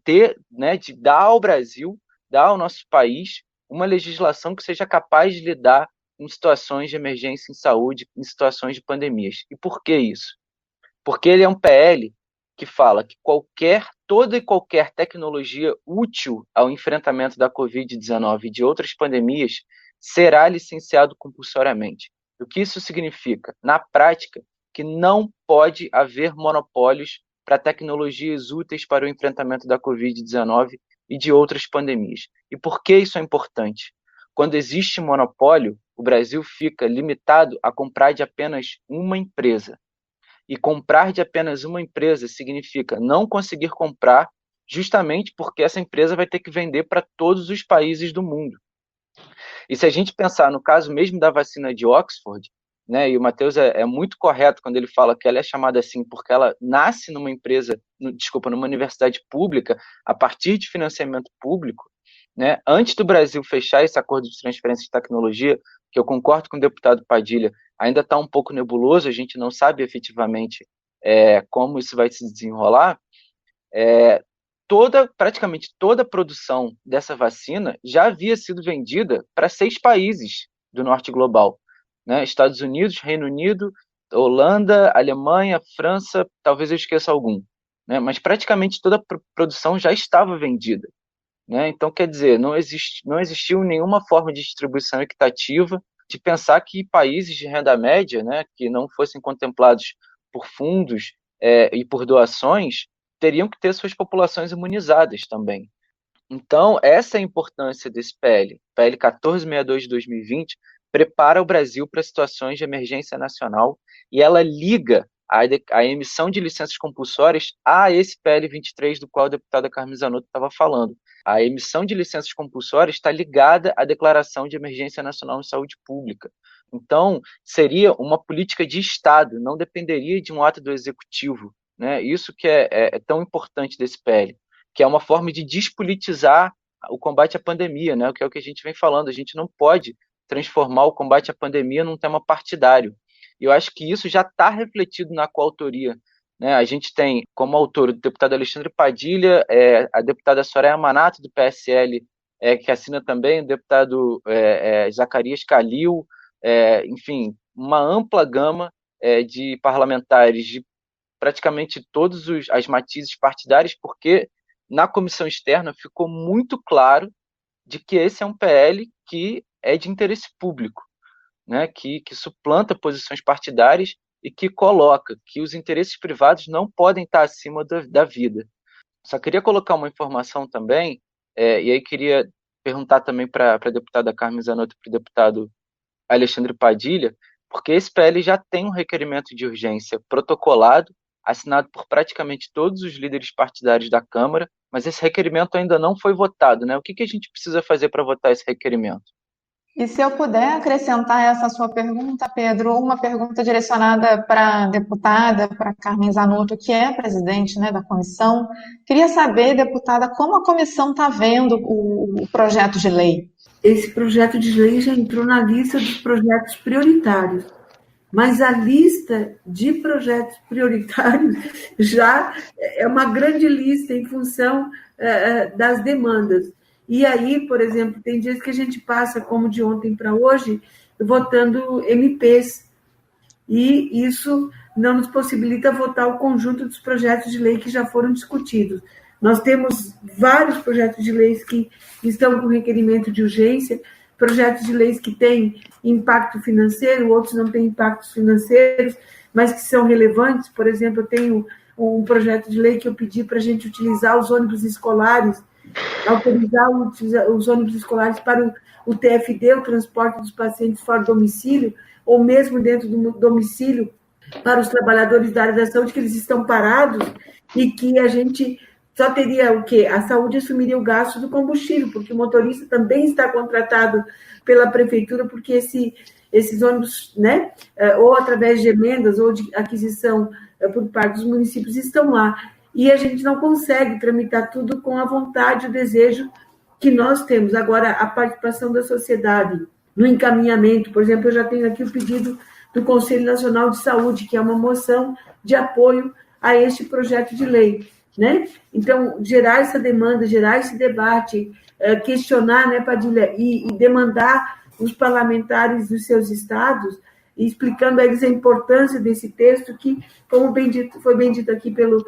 ter, né, de dar ao Brasil, dar ao nosso país uma legislação que seja capaz de lidar com situações de emergência em saúde, em situações de pandemias. E por que isso? Porque ele é um PL que fala que toda e qualquer tecnologia útil ao enfrentamento da Covid-19 e de outras pandemias será licenciado compulsoriamente. O que isso significa? Na prática, que não pode haver monopólios para tecnologias úteis para o enfrentamento da Covid-19 e de outras pandemias. E por que isso é importante? Quando existe monopólio, o Brasil fica limitado a comprar de apenas uma empresa. E comprar de apenas uma empresa significa não conseguir comprar justamente porque essa empresa vai ter que vender para todos os países do mundo. E se a gente pensar no caso mesmo da vacina de Oxford, né? E o Matheus é muito correto quando ele fala que ela é chamada assim porque ela nasce numa numa universidade pública, a partir de financiamento público, né? Antes do Brasil fechar esse acordo de transferência de tecnologia, que eu concordo com o deputado Padilha, ainda está um pouco nebuloso, a gente não sabe efetivamente como isso vai se desenrolar. Praticamente toda a produção dessa vacina já havia sido vendida para 6 países do norte global, né? Estados Unidos, Reino Unido, Holanda, Alemanha, França, talvez eu esqueça algum, né? Mas praticamente toda a produção já estava vendida, né? Então, quer dizer, não existiu nenhuma forma de distribuição equitativa, de pensar que países de renda média, né, que não fossem contemplados por fundos e por doações, teriam que ter suas populações imunizadas também. Então, essa é a importância desse PL 1462 de 2020, prepara o Brasil para situações de emergência nacional e ela liga a emissão de licenças compulsórias a esse PL 23 do qual a deputada Carmen Zanotto estava falando. A emissão de licenças compulsórias está ligada à declaração de emergência nacional em saúde pública. Então, seria uma política de Estado, não dependeria de um ato do Executivo, né? Isso que é tão importante desse PL, que é uma forma de despolitizar o combate à pandemia, né? Que é o que a gente vem falando. A gente não pode transformar o combate à pandemia num tema partidário. E eu acho que isso já está refletido na coautoria, né? A gente tem como autor o deputado Alexandre Padilha, a deputada Soraya Manato, do PSL, que assina também, o deputado Zacarias Calil, enfim, uma ampla gama de parlamentares de praticamente todas as matizes partidárias, porque na comissão externa ficou muito claro de que esse é um PL que é de interesse público, né, que suplanta posições partidárias e que coloca que os interesses privados não podem estar acima da vida. Só queria colocar uma informação também, e aí queria perguntar também para a deputada Carmen Zanotto e para o deputado Alexandre Padilha, porque esse PL já tem um requerimento de urgência protocolado, assinado por praticamente todos os líderes partidários da Câmara, mas esse requerimento ainda não foi votado, né? O que a gente precisa fazer para votar esse requerimento? E se eu puder acrescentar essa sua pergunta, Pedro, uma pergunta direcionada para a deputada, para Carmen Zanotto, que é presidente, né, da comissão. Queria saber, deputada, como a comissão está vendo o projeto de lei? Esse projeto de lei já entrou na lista dos projetos prioritários, mas a lista de projetos prioritários já é uma grande lista em função das demandas. E aí, por exemplo, tem dias que a gente passa, como de ontem para hoje, votando MPs, e isso não nos possibilita votar o conjunto dos projetos de lei que já foram discutidos. Nós temos vários projetos de leis que estão com requerimento de urgência, projetos de leis que têm impacto financeiro, outros não têm impactos financeiros, mas que são relevantes. Por exemplo, eu tenho um projeto de lei que eu pedi para a gente utilizar os ônibus escolares, autorizar os ônibus escolares para o TFD, o transporte dos pacientes fora do domicílio, ou mesmo dentro do domicílio, para os trabalhadores da área da saúde, que eles estão parados, e que a gente só teria o quê? A saúde assumiria o gasto do combustível, porque o motorista também está contratado pela prefeitura, porque esses ônibus, né, ou através de emendas, ou de aquisição por parte dos municípios, estão lá. E a gente não consegue tramitar tudo com a vontade e o desejo que nós temos. Agora, a participação da sociedade no encaminhamento, por exemplo, eu já tenho aqui o pedido do Conselho Nacional de Saúde, que é uma moção de apoio a este projeto de lei, né? Então, gerar essa demanda, gerar esse debate, questionar, né, Padilha, e demandar os parlamentares dos seus estados, explicando a eles a importância desse texto, que, como foi bem dito aqui pelo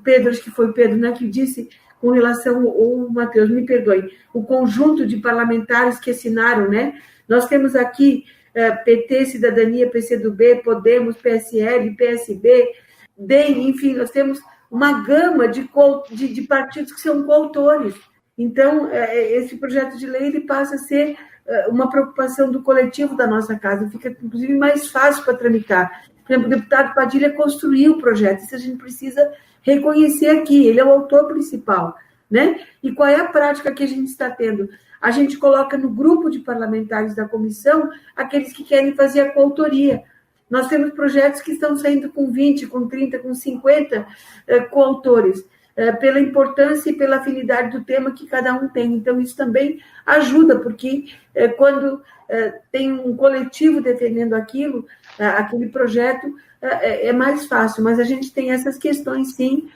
Pedro, acho que foi o Pedro, né, que disse, com relação, ou Matheus, me perdoe, o conjunto de parlamentares que assinaram, né? Nós temos aqui PT, Cidadania, PCdoB, Podemos, PSL, PSB, DEM, enfim, nós temos uma gama de partidos que são coautores. Então, esse projeto de lei ele passa a ser uma preocupação do coletivo da nossa casa, fica, inclusive, mais fácil para tramitar. Por exemplo, o deputado Padilha construiu o projeto, isso a gente precisa reconhecer aqui, ele é o autor principal, né? E qual é a prática que a gente está tendo? A gente coloca no grupo de parlamentares da comissão aqueles que querem fazer a coautoria. Nós temos projetos que estão saindo com 20, com 30, com 50 coautores, pela importância e pela afinidade do tema que cada um tem. Então, isso também ajuda, porque quando tem um coletivo defendendo aquilo, aquele projeto, é mais fácil. Mas a gente tem essas questões, sim,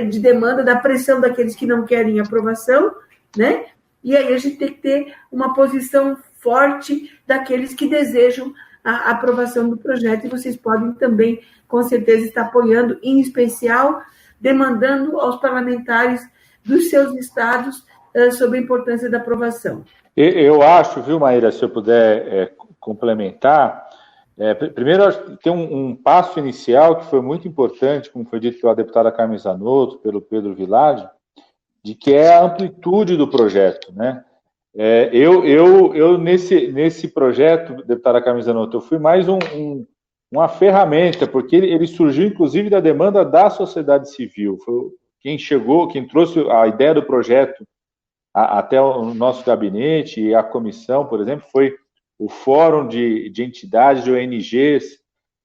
de demanda, da pressão daqueles que não querem aprovação, né? E aí a gente tem que ter uma posição forte daqueles que desejam a aprovação do projeto, e vocês podem também, com certeza, estar apoiando, em especial, demandando aos parlamentares dos seus estados sobre a importância da aprovação. Eu acho, viu, Maíra, se eu puder complementar, primeiro tem um passo inicial que foi muito importante, como foi dito pela deputada Carmen Zanotto, pelo Pedro Village, de que é a amplitude do projeto, né? Eu nesse projeto, deputada Carmen Zanotto, eu fui mais uma ferramenta, porque ele surgiu, inclusive, da demanda da sociedade civil. Foi quem trouxe a ideia do projeto até o nosso gabinete e a comissão, por exemplo, foi o Fórum de Entidades de ONGs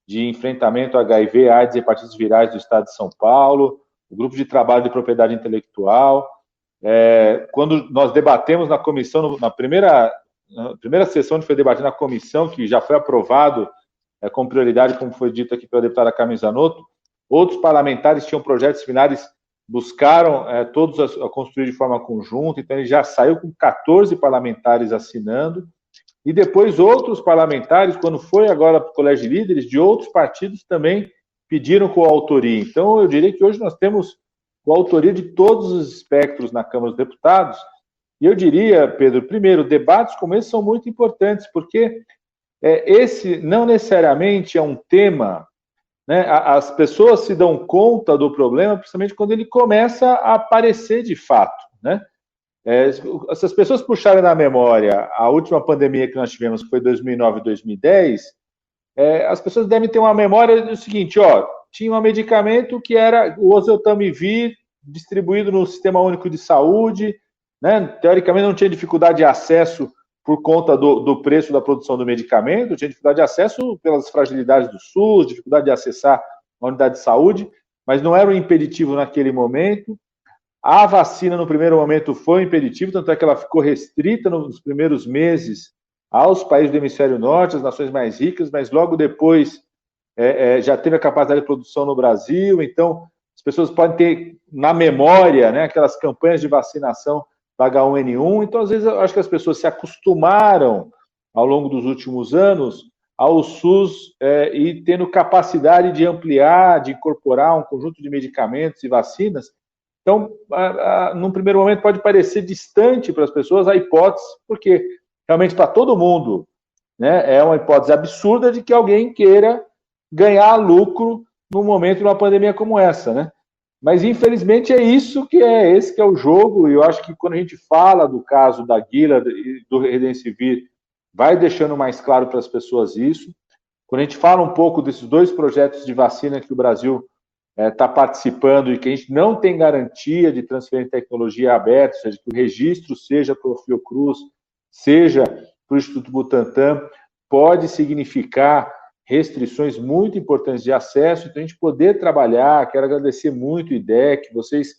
de enfrentamento a HIV, AIDS e hepatites virais do Estado de São Paulo, o Grupo de Trabalho de Propriedade Intelectual. Quando nós debatemos na comissão, na primeira sessão que foi debatida na comissão, que já foi aprovado com prioridade, como foi dito aqui pela deputada Carmen Zanotto, outros parlamentares tinham projetos similares, buscaram todos a construir de forma conjunta, então ele já saiu com 14 parlamentares assinando, e depois outros parlamentares, quando foi agora para o Colégio de Líderes, de outros partidos também pediram coautoria. Então, eu diria que hoje nós temos coautoria de todos os espectros na Câmara dos Deputados, e eu diria, Pedro, primeiro, debates como esse são muito importantes, porque esse não necessariamente é um tema, né? As pessoas se dão conta do problema, principalmente quando ele começa a aparecer de fato, né? Se as pessoas puxarem na memória a última pandemia que nós tivemos, que foi 2009 e 2010, as pessoas devem ter uma memória do seguinte, tinha um medicamento que era o oseltamivir, distribuído no Sistema Único de Saúde, né? Teoricamente não tinha dificuldade de acesso por conta do preço da produção do medicamento, tinha dificuldade de acesso pelas fragilidades do SUS, dificuldade de acessar a unidade de saúde, mas não era um impeditivo naquele momento. A vacina, no primeiro momento, foi um impeditivo, tanto é que ela ficou restrita nos primeiros meses aos países do hemisfério norte, às nações mais ricas, mas logo depois já teve a capacidade de produção no Brasil. Então, as pessoas podem ter na memória, né, aquelas campanhas de vacinação da H1N1. Então, às vezes, eu acho que as pessoas se acostumaram, ao longo dos últimos anos, ao SUS e tendo capacidade de ampliar, de incorporar um conjunto de medicamentos e vacinas. Então, num primeiro momento, pode parecer distante para as pessoas a hipótese, porque realmente para todo mundo, né, é uma hipótese absurda de que alguém queira ganhar lucro num momento de uma pandemia como essa, né? Mas, infelizmente, esse que é o jogo, e eu acho que quando a gente fala do caso da Gilead e do Remdesivir, vai deixando mais claro para as pessoas isso. Quando a gente fala um pouco desses dois projetos de vacina que o Brasil está participando e que a gente não tem garantia de transferência de tecnologia aberta, ou seja, que o registro seja para o Fiocruz, seja para o Instituto Butantan, pode significar restrições muito importantes de acesso. Então, a gente poder trabalhar, quero agradecer muito o IDEC, vocês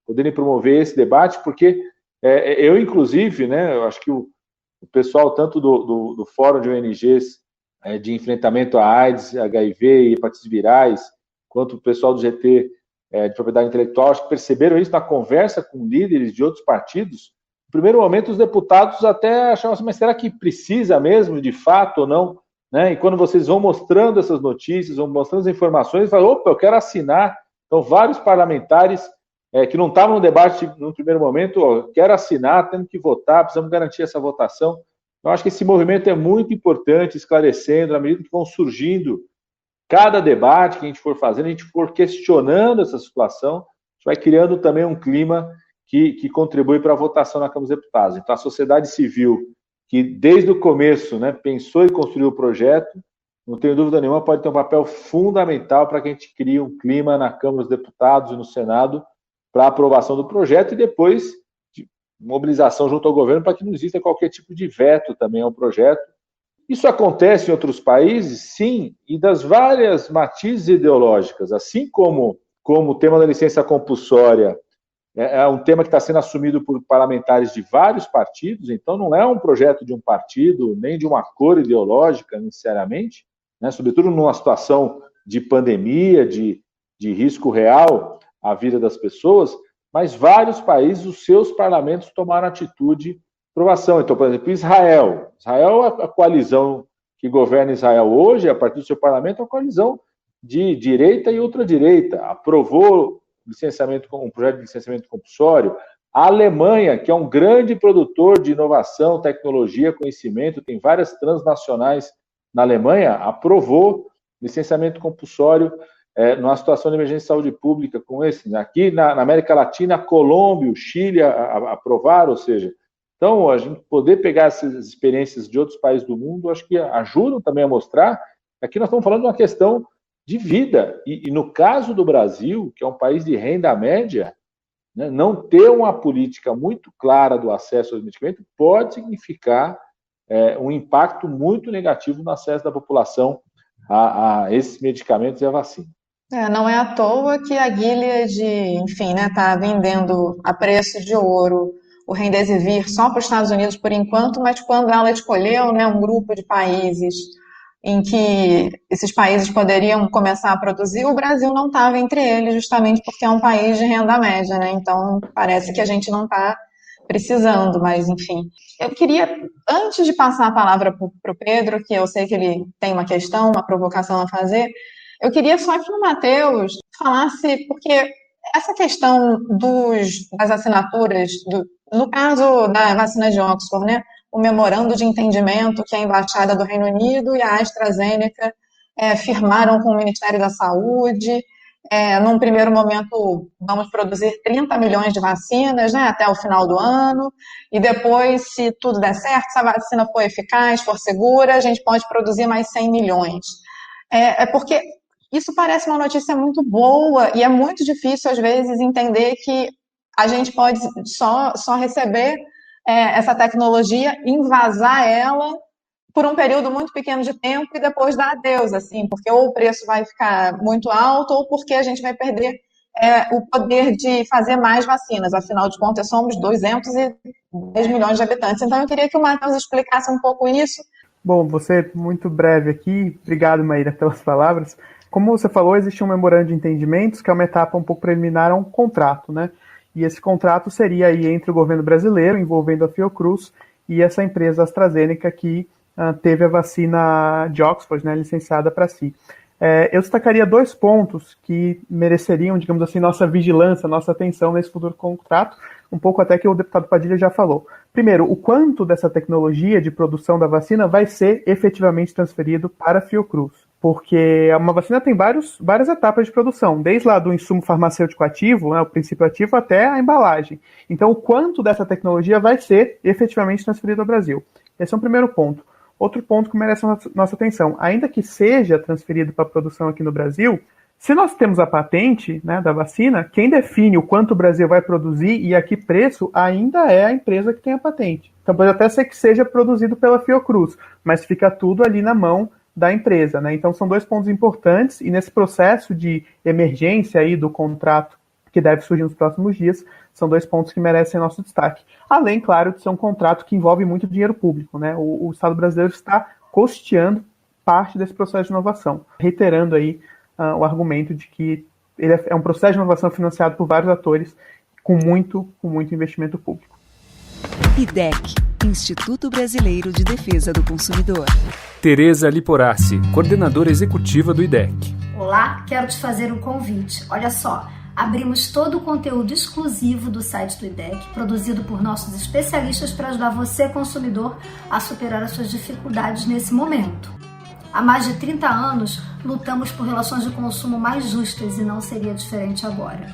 poderem promover esse debate, porque eu, inclusive, né, eu acho que o pessoal, tanto do Fórum de ONGs de enfrentamento à AIDS, HIV e hepatites virais, quanto o pessoal do GT de propriedade intelectual, acho que perceberam isso na conversa com líderes de outros partidos. No primeiro momento, os deputados até achavam assim, mas será que precisa mesmo, de fato, ou não? Né? E quando vocês vão mostrando essas notícias, vão mostrando as informações, falam, opa, eu quero assinar. Então, vários parlamentares que não estavam no debate no primeiro momento, quero assinar, temos que votar, precisamos garantir essa votação. Eu acho que esse movimento é muito importante, esclarecendo, na medida que vão surgindo cada debate que a gente for fazendo, a gente for questionando essa situação, a gente vai criando também um clima que contribui para a votação na Câmara dos Deputados. Então, a sociedade civil, que desde o começo, né, pensou e construiu o projeto, não tenho dúvida nenhuma, pode ter um papel fundamental para que a gente crie um clima na Câmara dos Deputados e no Senado para a aprovação do projeto e depois de mobilização junto ao governo para que não exista qualquer tipo de veto também ao projeto. Isso acontece em outros países, sim, e das várias matizes ideológicas, assim como o tema da licença compulsória é um tema que está sendo assumido por parlamentares de vários partidos, então não é um projeto de um partido, nem de uma cor ideológica, necessariamente, né? Sobretudo numa situação de pandemia, de risco real à vida das pessoas, mas vários países, os seus parlamentos tomaram atitude de aprovação. Então, por exemplo, Israel, a coalizão que governa Israel hoje, a partir do seu parlamento, é uma coalizão de direita e ultradireita, aprovou um projeto de licenciamento compulsório. A Alemanha, que é um grande produtor de inovação, tecnologia, conhecimento, tem várias transnacionais na Alemanha, aprovou licenciamento compulsório numa situação de emergência de saúde pública como esse. Aqui na América Latina, a Colômbia, o Chile aprovaram, ou seja, então a gente poder pegar essas experiências de outros países do mundo, acho que ajudam também a mostrar que aqui nós estamos falando de uma questão de vida. E no caso do Brasil, que é um país de renda média, né, não ter uma política muito clara do acesso aos medicamentos pode significar um impacto muito negativo no acesso da população a esses medicamentos e a vacina. Não é à toa que a Gilead, enfim, né, está vendendo a preço de ouro o Remdesivir só para os Estados Unidos por enquanto, mas quando ela escolheu, né, um grupo de países em que esses países poderiam começar a produzir, o Brasil não estava entre eles, justamente porque é um país de renda média, né? Então parece que a gente não está precisando, mas enfim. Eu queria, antes de passar a palavra para o Pedro, que eu sei que ele tem uma questão, uma provocação a fazer, eu queria só que o Matheus falasse, porque essa questão das assinaturas, no caso da vacina de Oxford, né? O memorando de entendimento que a Embaixada do Reino Unido e a AstraZeneca firmaram com o Ministério da Saúde. Num primeiro momento, vamos produzir 30 milhões de vacinas, né, até o final do ano, e depois, se tudo der certo, se a vacina for eficaz, for segura, a gente pode produzir mais 100 milhões. Porque isso parece uma notícia muito boa e é muito difícil, às vezes, entender que a gente pode só receber essa tecnologia, invasar ela por um período muito pequeno de tempo e depois dar adeus, assim, porque ou o preço vai ficar muito alto ou porque a gente vai perder o poder de fazer mais vacinas. Afinal de contas, somos 210 milhões de habitantes. Então, eu queria que o Matheus explicasse um pouco isso. Bom, você muito breve aqui. Obrigado, Maíra, pelas palavras. Como você falou, existe um memorando de entendimentos, que é uma etapa um pouco preliminar a um contrato, né? E esse contrato seria aí entre o governo brasileiro, envolvendo a Fiocruz, e essa empresa AstraZeneca que teve a vacina de Oxford, né, licenciada para si. Eu destacaria 2 pontos que mereceriam, digamos assim, nossa vigilância, nossa atenção nesse futuro contrato, um pouco até que o deputado Padilha já falou. Primeiro, o quanto dessa tecnologia de produção da vacina vai ser efetivamente transferido para a Fiocruz. Porque uma vacina tem várias etapas de produção, desde lá do insumo farmacêutico ativo, né, o princípio ativo, até a embalagem. Então, o quanto dessa tecnologia vai ser efetivamente transferido ao Brasil? Esse é um primeiro ponto. Outro ponto que merece nossa atenção, ainda que seja transferido para a produção aqui no Brasil, se nós temos a patente, né, da vacina, quem define o quanto o Brasil vai produzir e a que preço ainda é a empresa que tem a patente. Então pode até ser que seja produzido pela Fiocruz, mas fica tudo ali na mão da empresa, né? Então são 2 pontos importantes e nesse processo de emergência aí do contrato que deve surgir nos próximos dias, são 2 pontos que merecem nosso destaque. Além, claro, de ser um contrato que envolve muito dinheiro público, né? O Estado brasileiro está custeando parte desse processo de inovação, reiterando aí o argumento de que ele é um processo de inovação financiado por vários atores com muito investimento público. IDEC, Instituto Brasileiro de Defesa do Consumidor. Tereza Liporassi, coordenadora executiva do IDEC. Olá, quero te fazer um convite. Olha só, abrimos todo o conteúdo exclusivo do site do IDEC, produzido por nossos especialistas para ajudar você, consumidor, a superar as suas dificuldades nesse momento. Há mais de 30 anos, lutamos por relações de consumo mais justas e não seria diferente agora.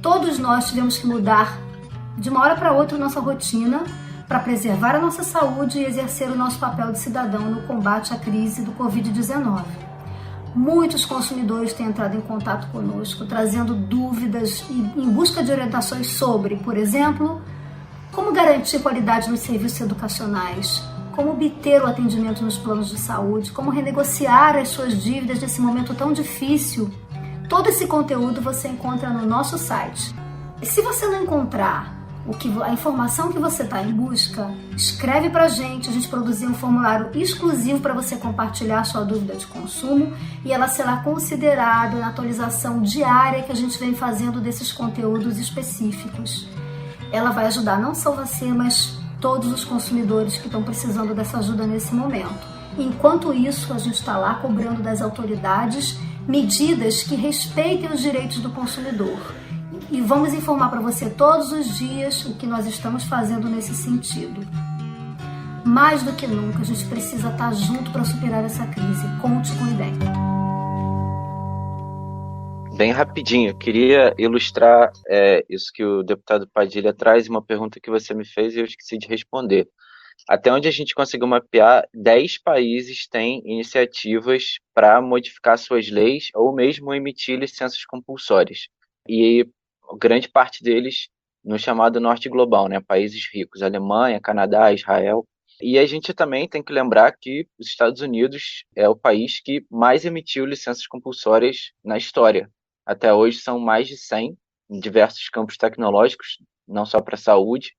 Todos nós tivemos que mudar de uma hora para outra nossa rotina para preservar a nossa saúde e exercer o nosso papel de cidadão no combate à crise do Covid-19. Muitos consumidores têm entrado em contato conosco, trazendo dúvidas e em busca de orientações sobre, por exemplo, como garantir qualidade nos serviços educacionais, como obter o atendimento nos planos de saúde, como renegociar as suas dívidas nesse momento tão difícil. Todo esse conteúdo você encontra no nosso site. E se você não encontrar a informação que você está em busca, escreve para a gente produziu um formulário exclusivo para você compartilhar sua dúvida de consumo e ela será considerada na atualização diária que a gente vem fazendo desses conteúdos específicos. Ela vai ajudar não só você, mas todos os consumidores que estão precisando dessa ajuda nesse momento. Enquanto isso, a gente está lá cobrando das autoridades medidas que respeitem os direitos do consumidor. E vamos informar para você todos os dias o que nós estamos fazendo nesse sentido. Mais do que nunca, a gente precisa estar junto para superar essa crise. Conte com o IDEC. Bem rapidinho, queria ilustrar isso que o deputado Padilha traz, uma pergunta que você me fez e eu esqueci de responder. Até onde a gente conseguiu mapear, 10 países têm iniciativas para modificar suas leis ou mesmo emitir licenças compulsórias. E grande parte deles no chamado Norte Global, né? Países ricos, Alemanha, Canadá, Israel. E a gente também tem que lembrar que os Estados Unidos é o país que mais emitiu licenças compulsórias na história. Até hoje são mais de 100 em diversos campos tecnológicos, não só para a saúde,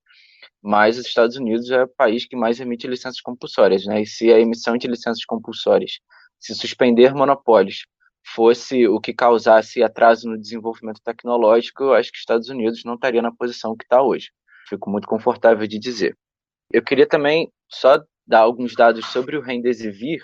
mas os Estados Unidos é o país que mais emite licenças compulsórias, né? E se a emissão de licenças compulsórias, se suspender monopólios, fosse o que causasse atraso no desenvolvimento tecnológico, eu acho que os Estados Unidos não estaria na posição que está hoje. Fico muito confortável de dizer. Eu queria também só dar alguns dados sobre o Remdesivir,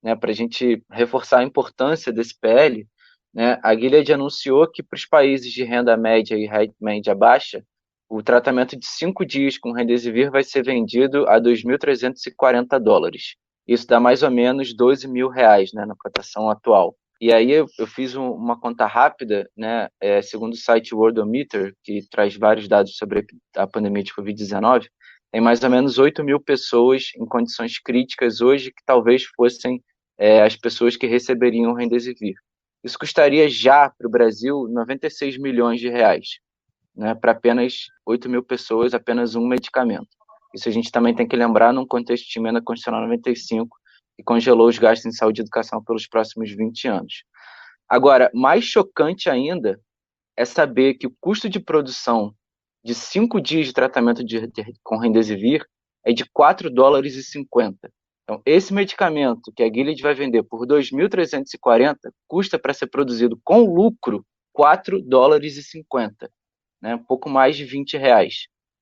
né, para a gente reforçar a importância desse PL. Né? A Gilead anunciou que para os países de renda média e renda média baixa, o tratamento de 5 dias com Remdesivir vai ser vendido a $2.340. Isso dá mais ou menos R$12 mil, né, na cotação atual. E aí eu fiz uma conta rápida, né, segundo o site Worldometer, que traz vários dados sobre a pandemia de Covid-19, tem mais ou menos 8 mil pessoas em condições críticas hoje que talvez fossem as pessoas que receberiam o Remdesivir. Isso custaria já para o Brasil R$96 milhões, né, para apenas 8 mil pessoas, apenas um medicamento. Isso a gente também tem que lembrar num contexto de emenda constitucional 95, que congelou os gastos em saúde e educação pelos próximos 20 anos. Agora, mais chocante ainda é saber que o custo de produção de 5 dias de tratamento com Remdesivir é de $4,50. Então, esse medicamento que a Gilead vai vender por $2.340 custa para ser produzido com lucro $4,50, né? Um pouco mais de R$20.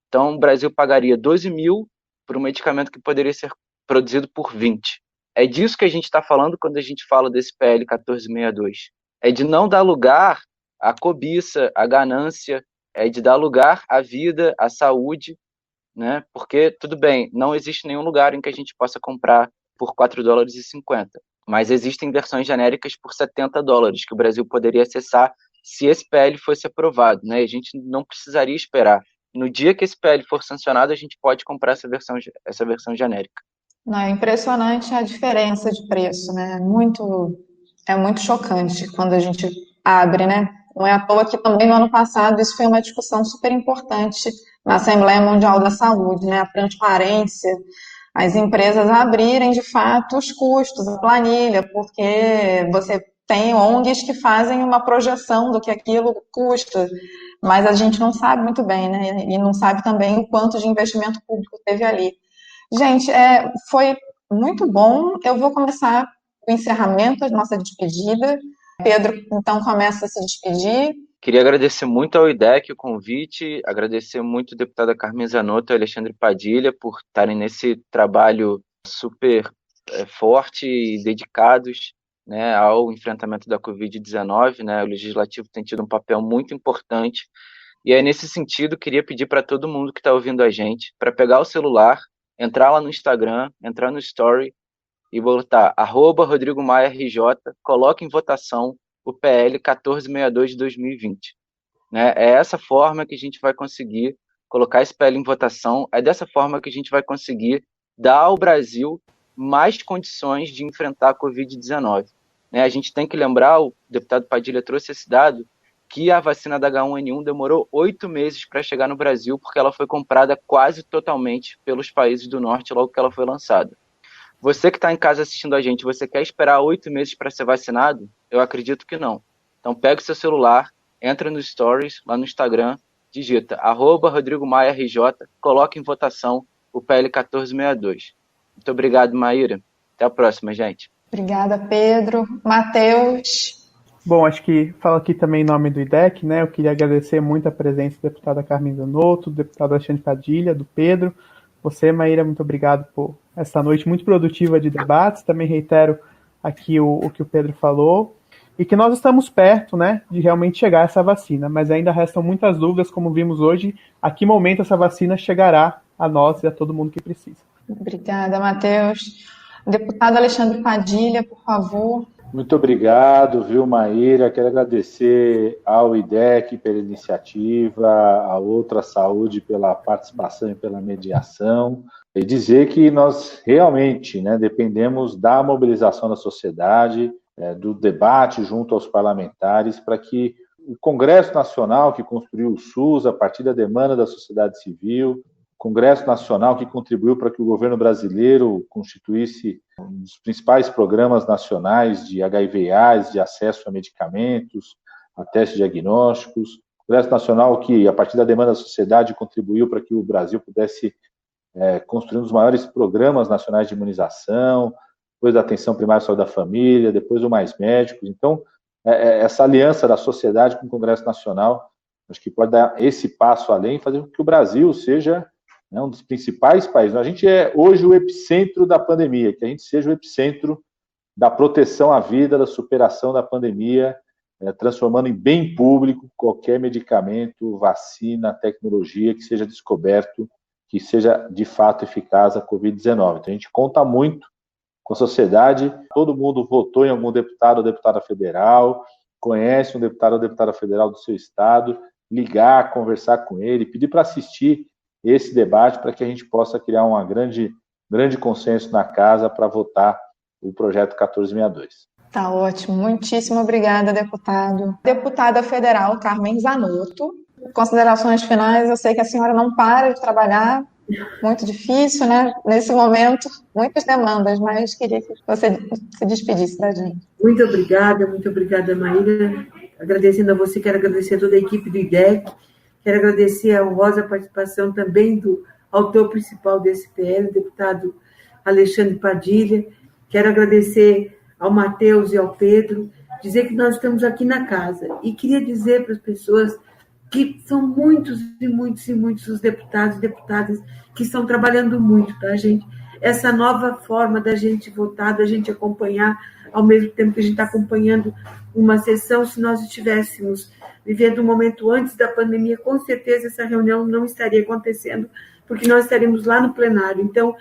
Então, o Brasil pagaria 12 mil por um medicamento que poderia ser produzido por 20. É disso que a gente está falando quando a gente fala desse PL 1462. É de não dar lugar à cobiça, à ganância, é de dar lugar à vida, à saúde, né? Porque, tudo bem, não existe nenhum lugar em que a gente possa comprar por $4,50, mas existem versões genéricas por $70 que o Brasil poderia acessar se esse PL fosse aprovado, né? A gente não precisaria esperar. No dia que esse PL for sancionado, a gente pode comprar essa versão genérica. Não, é impressionante a diferença de preço, né? É muito chocante quando a gente abre, né? Não é à toa que também no ano passado isso foi uma discussão super importante na Assembleia Mundial da Saúde, né? A transparência, as empresas abrirem de fato os custos, a planilha, porque você tem ONGs que fazem uma projeção do que aquilo custa, mas a gente não sabe muito bem, né? E não sabe também o quanto de investimento público teve ali. Gente, foi muito bom. Eu vou começar o encerramento, a nossa despedida. Pedro, então, começa a se despedir. Queria agradecer muito ao IDEC o convite, agradecer muito a deputada Carmen Zanotto e Alexandre Padilha por estarem nesse trabalho super forte e dedicados, né, ao enfrentamento da Covid-19. Né? O Legislativo tem tido um papel muito importante. E aí, nesse sentido, queria pedir para todo mundo que está ouvindo a gente para pegar o celular, entrar lá no Instagram, entrar no Story e botar @RodrigoMaiaRJ, coloque em votação o PL 1462 de 2020. Né? É essa forma que a gente vai conseguir colocar esse PL em votação, é dessa forma que a gente vai conseguir dar ao Brasil mais condições de enfrentar a Covid-19. né? A gente tem que lembrar, o deputado Padilha trouxe esse dado, que a vacina da H1N1 demorou 8 meses para chegar no Brasil, porque ela foi comprada quase totalmente pelos países do norte logo que ela foi lançada. Você que está em casa assistindo a gente, você quer esperar 8 meses para ser vacinado? Eu acredito que não. Então pega o seu celular, entra no Stories, lá no Instagram, digita @RodrigoMaiaRJ, coloca em votação o PL 1462. Muito obrigado, Maíra. Até a próxima, gente. Obrigada, Pedro. Matheus. Bom, acho que falo aqui também em nome do IDEC, né? Eu queria agradecer muito a presença da deputada Carmen Zanotto, do deputado Alexandre Padilha, do Pedro. Você, Maíra, muito obrigado por essa noite muito produtiva de debates. Também reitero aqui o que o Pedro falou. E que nós estamos perto, né, de realmente chegar essa vacina, mas ainda restam muitas dúvidas, como vimos hoje, a que momento essa vacina chegará a nós e a todo mundo que precisa. Obrigada, Matheus. Deputado Alexandre Padilha, por favor. Muito obrigado, viu, Maíra? Quero agradecer ao IDEC pela iniciativa, à Outra Saúde pela participação e pela mediação, e dizer que nós realmente, né, dependemos da mobilização da sociedade, do debate junto aos parlamentares, para que o Congresso Nacional, que construiu o SUS a partir da demanda da sociedade civil, Congresso Nacional que contribuiu para que o governo brasileiro constituísse um dos principais programas nacionais de HIV/AIDS, de acesso a medicamentos, a testes diagnósticos, Congresso Nacional que, a partir da demanda da sociedade, contribuiu para que o Brasil pudesse construir um dos maiores programas nacionais de imunização, depois da atenção primária à saúde da família, depois do Mais Médicos. Então, essa aliança da sociedade com o Congresso Nacional, acho que pode dar esse passo além, fazer com que o Brasil seja um dos principais países. A gente é hoje o epicentro da pandemia, que a gente seja o epicentro da proteção à vida, da superação da pandemia, transformando em bem público qualquer medicamento, vacina, tecnologia que seja descoberto, que seja de fato eficaz a Covid-19. Então a gente conta muito com a sociedade, todo mundo votou em algum deputado ou deputada federal, conhece um deputado ou deputada federal do seu estado, ligar, conversar com ele, pedir para assistir esse debate para que a gente possa criar um grande consenso na casa para votar o projeto 1462. Tá ótimo, muitíssimo obrigada, deputado. Deputada federal Carmen Zanotto, considerações finais, eu sei que a senhora não para de trabalhar, muito difícil, né? Nesse momento, muitas demandas, mas queria que você se despedisse da gente. Muito obrigada, Maíra. Agradecendo a você, quero agradecer a toda a equipe do IDEC, quero agradecer a honrosa participação também do autor principal desse PL, deputado Alexandre Padilha. Quero agradecer ao Matheus e ao Pedro, dizer que nós estamos aqui na casa. E queria dizer para as pessoas que são muitos os deputados e deputadas que estão trabalhando muito, tá, gente? Essa nova forma da gente votar, da gente acompanhar, ao mesmo tempo que a gente está acompanhando uma sessão, se nós estivéssemos vivendo um momento antes da pandemia, com certeza essa reunião não estaria acontecendo, porque nós estaríamos lá no plenário. Então,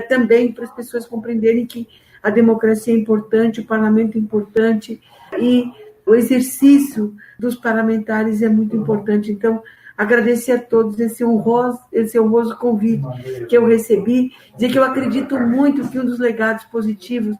também para as pessoas compreenderem que a democracia é importante, o parlamento é importante, e o exercício dos parlamentares é muito importante. Então, agradecer a todos esse honroso convite que eu recebi, dizer que eu acredito muito que um dos legados positivos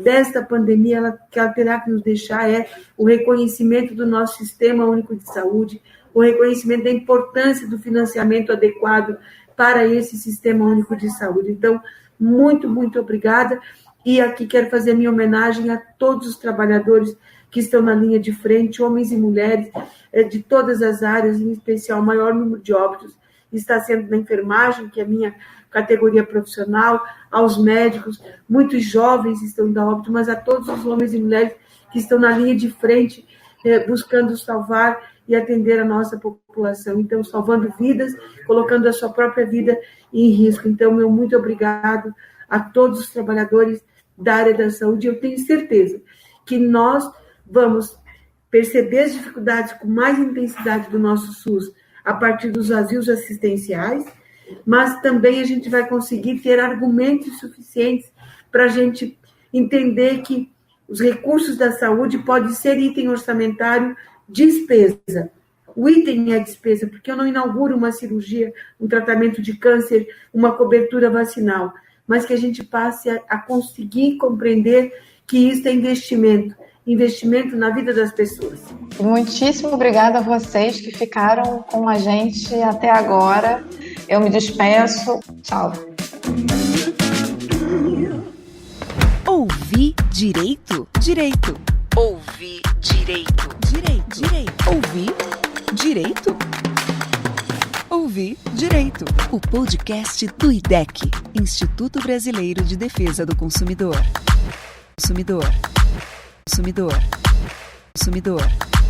desta pandemia que ela terá que nos deixar é o reconhecimento do nosso Sistema Único de Saúde, o reconhecimento da importância do financiamento adequado para esse Sistema Único de Saúde. Então, muito obrigada. E aqui quero fazer minha homenagem a todos os trabalhadores que estão na linha de frente, homens e mulheres de todas as áreas, em especial o maior número de óbitos está sendo na enfermagem, que é a minha categoria profissional, aos médicos, muitos jovens estão indo a óbito, mas a todos os homens e mulheres que estão na linha de frente, buscando salvar e atender a nossa população. Então, salvando vidas, colocando a sua própria vida em risco. Então, meu muito obrigado a todos os trabalhadores da área da saúde. Eu tenho certeza que nós vamos perceber as dificuldades com mais intensidade do nosso SUS a partir dos vazios assistenciais, mas também a gente vai conseguir ter argumentos suficientes para a gente entender que os recursos da saúde podem ser item orçamentário despesa. O item é despesa, porque eu não inauguro uma cirurgia, um tratamento de câncer, uma cobertura vacinal, mas que a gente passe a conseguir compreender que isso é investimento na vida das pessoas. Muitíssimo obrigada a vocês que ficaram com a gente até agora. Eu me despeço. Tchau. Ouvir direito? Direito. Ouvir direito. Direito. Direito. Ouvir direito? Ouvir direito. O podcast do IDEC, Instituto Brasileiro de Defesa do Consumidor. Consumidor. Consumidor. Consumidor.